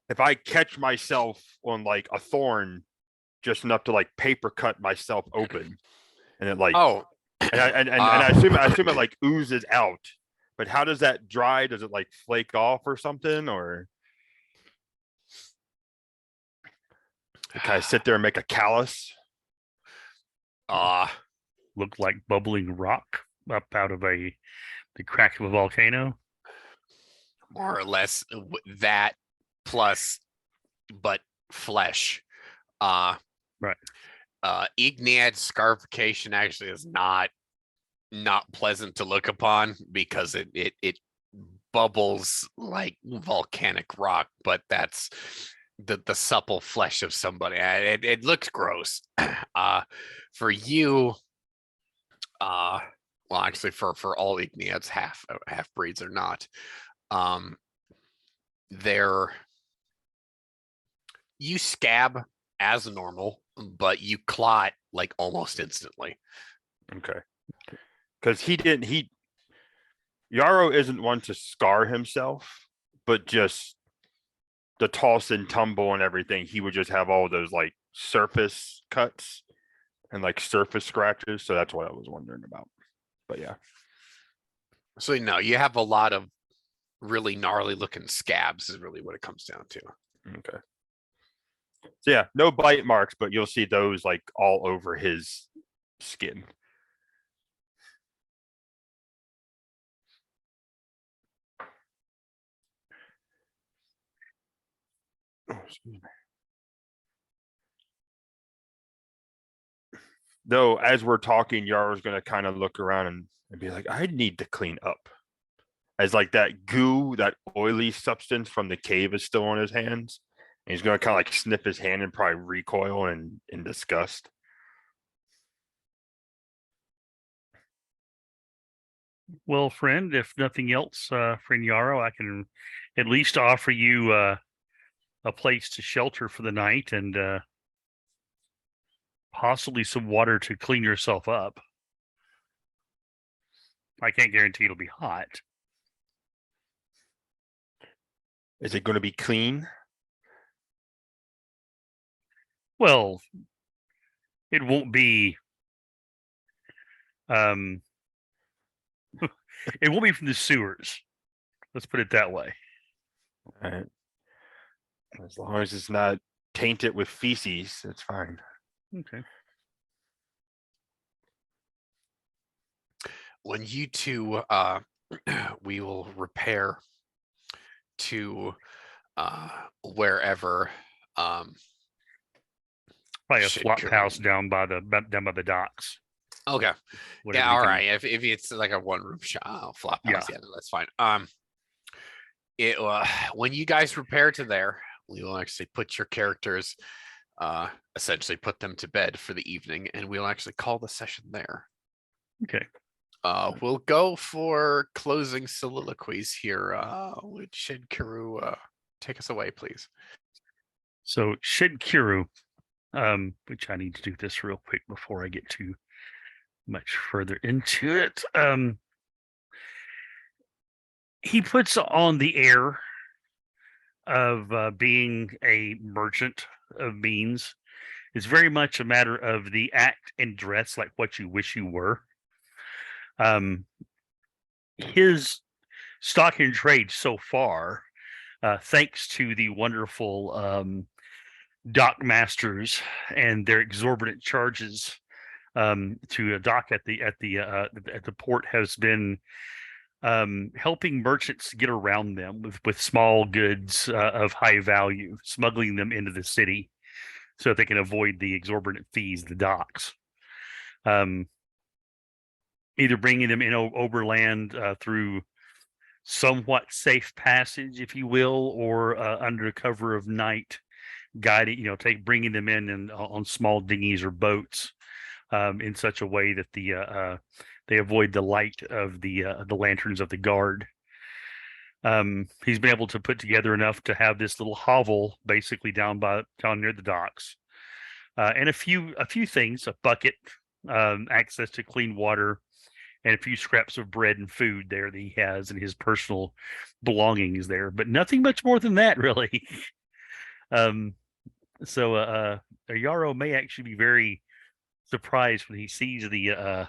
if I catch myself on like a thorn just enough to like paper cut myself open and it like Oh, and I assume it like oozes out. But how does that dry? Does it like flake off or something, or can I sit there and make a callus? Look like bubbling rock up out of the crack of a volcano. more or less that plus, but flesh. Right. Ignad scarification actually is not pleasant to look upon because it bubbles like volcanic rock, but that's the supple flesh of somebody. It looks gross. For you, well, actually, for all Igniads, half breeds are not. You scab as normal, but you clot like almost instantly. Okay. Because Yarrow isn't one to scar himself, but just the toss and tumble and everything, he would just have all those like surface cuts and like surface scratches. So that's what I was wondering about. But yeah. So no, you have a lot of really gnarly looking scabs is really what it comes down to. Okay. So yeah, no bite marks, but you'll see those like all over his skin. Oh, excuse me. Though, as we're talking, Yar's going to kind of look around and be like, I need to clean up. As like that goo, that oily substance from the cave is still on his hands. And he's going to kind of like sniff his hand and probably recoil in disgust. Well, friend, if nothing else, friend Yarrow, I can at least offer you a place to shelter for the night and possibly some water to clean yourself up. I can't guarantee it'll be hot. Is it going to be clean? Well, it won't be. It won't be from the sewers. Let's put it that way. All right. As long as it's not tainted with feces, that's fine. Okay. When you two, we will repair to wherever. Probably a flop house down by the docks. Okay. Whatever Yeah. All can... right. If it's like a one room shop, flop house, yeah, that's fine. When you guys repair to there, we will actually put your characters, essentially put them to bed for the evening, and we'll actually call the session there. Okay. We'll go for closing soliloquies here. Would Shidkiru take us away, please? So Shidkiru, which I need to do this real quick before I get too much further into it. He puts on the air of being a merchant of beans It's very much a matter of the act and dress like what you wish you were. His stock in trade so far, thanks to the wonderful dock masters and their exorbitant charges to dock at the port, has been helping merchants get around them with small goods of high value, smuggling them into the city so that they can avoid the exorbitant fees, the docks. Either bringing them in overland through somewhat safe passage, if you will, or under cover of night, guiding, bringing them in and on small dinghies or boats in such a way that they avoid the light of the lanterns of the guard. He's been able to put together enough to have this little hovel basically down near the docks, and a few things: a bucket, access to clean water, and a few scraps of bread and food there that he has in his personal belongings there, but nothing much more than that, really. So Yarrow may actually be very surprised when he sees the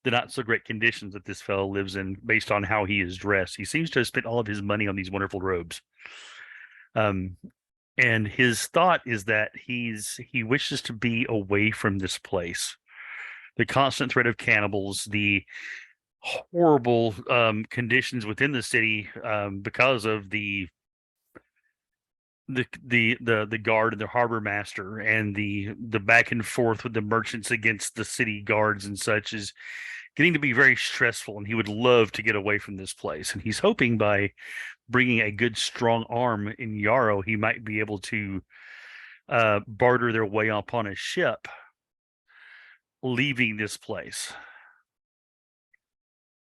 the not so great conditions that this fellow lives in based on how he is dressed. He seems to have spent all of his money on these wonderful robes. And his thought is that he wishes to be away from this place. The constant threat of cannibals, the horrible conditions within the city because of the guard and the harbor master, and the back and forth with the merchants against the city guards and such, is getting to be very stressful, and he would love to get away from this place. And he's hoping by bringing a good strong arm in Yarrow, he might be able to barter their way upon a ship leaving this place.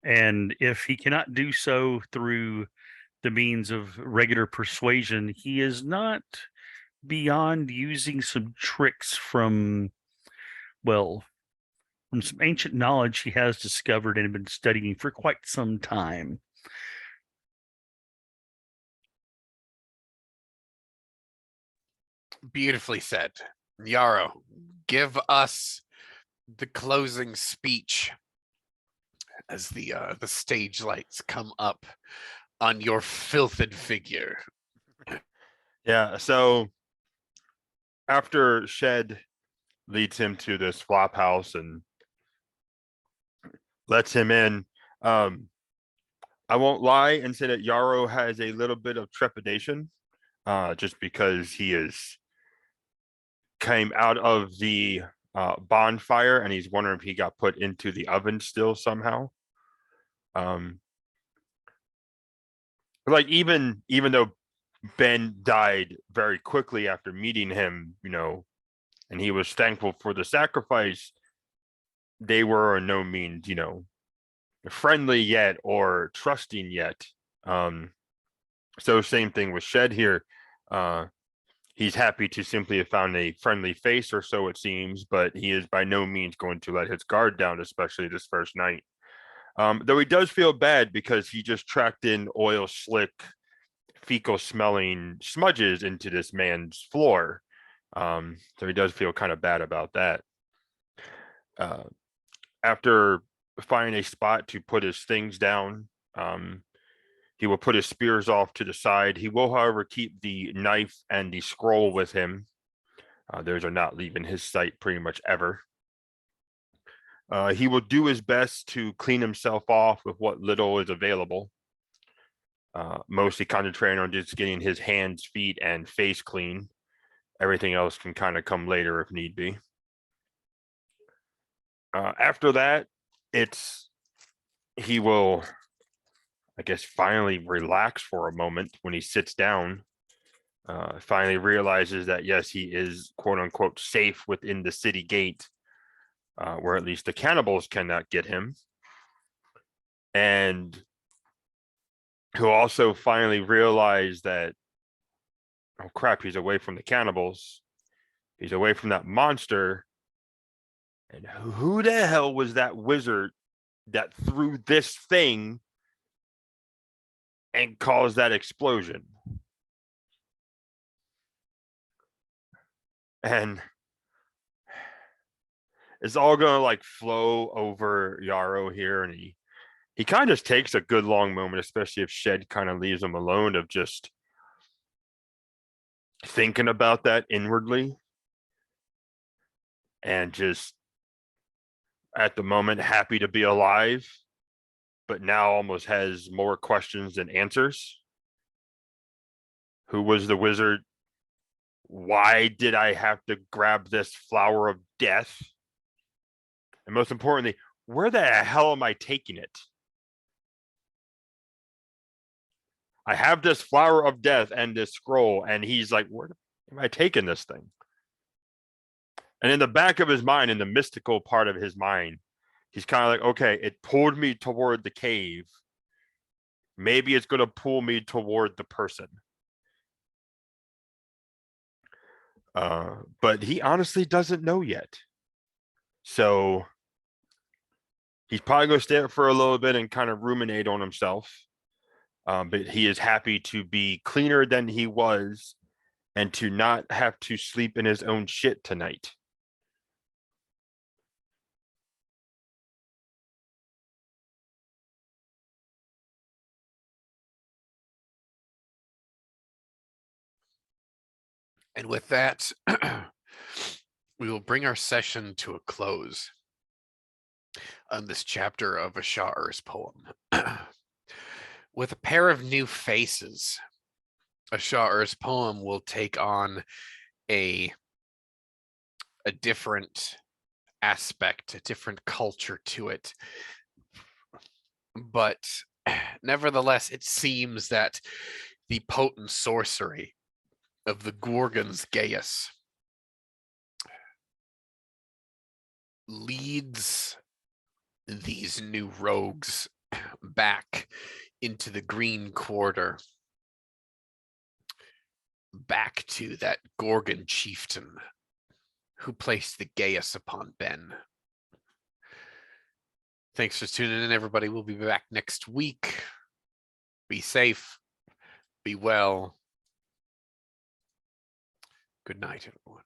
And if he cannot do so through the means of regular persuasion, he is not beyond using some tricks from some ancient knowledge he has discovered and been studying for quite some time. Beautifully said. Yarrow, give us the closing speech as the stage lights come up on your filthed figure. Yeah, so after Shed leads him to this flop house and lets him in, I won't lie and say that Yarrow has a little bit of trepidation, just because he came out of the bonfire and he's wondering if he got put into the oven still somehow. Like even though Ben died very quickly after meeting him, and he was thankful for the sacrifice, they were in no means, friendly yet or trusting yet. So same thing with Shed here. He's happy to simply have found a friendly face, or so it seems, but he is by no means going to let his guard down, especially this first night. Though he does feel bad because he just tracked in oil slick, fecal smelling smudges into this man's floor. So he does feel kind of bad about that. After finding a spot to put his things down, he will put his spears off to the side. He will, however, keep the knife and the scroll with him. Those are not leaving his sight pretty much ever. He will do his best to clean himself off with what little is available. Mostly concentrating on just getting his hands, feet, and face clean. Everything else can kind of come later if need be. After that, he will, I guess, finally relax for a moment when he sits down. Finally realizes that, yes, he is quote unquote safe within the city gate, where at least the cannibals cannot get him. And he'll also finally realize that, oh crap, he's away from the cannibals. He's away from that monster. And who the hell was that wizard that threw this thing and caused that explosion? And it's all gonna like flow over Yarrow here, and he kind of just takes a good long moment, especially if Shed kind of leaves him alone, of just thinking about that inwardly, and just at the moment happy to be alive, but now almost has more questions than answers. Who was the wizard? Why did I have to grab this flower of death? And most importantly, where the hell am I taking it? I have this flower of death and this scroll, and he's like, where am I taking this thing? And in the back of his mind, in the mystical part of his mind, he's kind of like, okay, it pulled me toward the cave. Maybe it's going to pull me toward the person. But he honestly doesn't know yet. So he's probably going to stay up for a little bit and kind of ruminate on himself. But he is happy to be cleaner than he was and to not have to sleep in his own shit tonight. And with that, we will bring our session to a close on this chapter of a Sha'ir's poem. With a pair of new faces, a Sha'ir's poem will take on a different aspect, a different culture to it. But nevertheless, it seems that the potent sorcery of the Gorgon's Gaius leads these new rogues back into the green quarter, back to that Gorgon chieftain who placed the Gaius upon Ben. Thanks for tuning in, everybody. We'll be back next week. Be safe. Be well. Good night, everyone.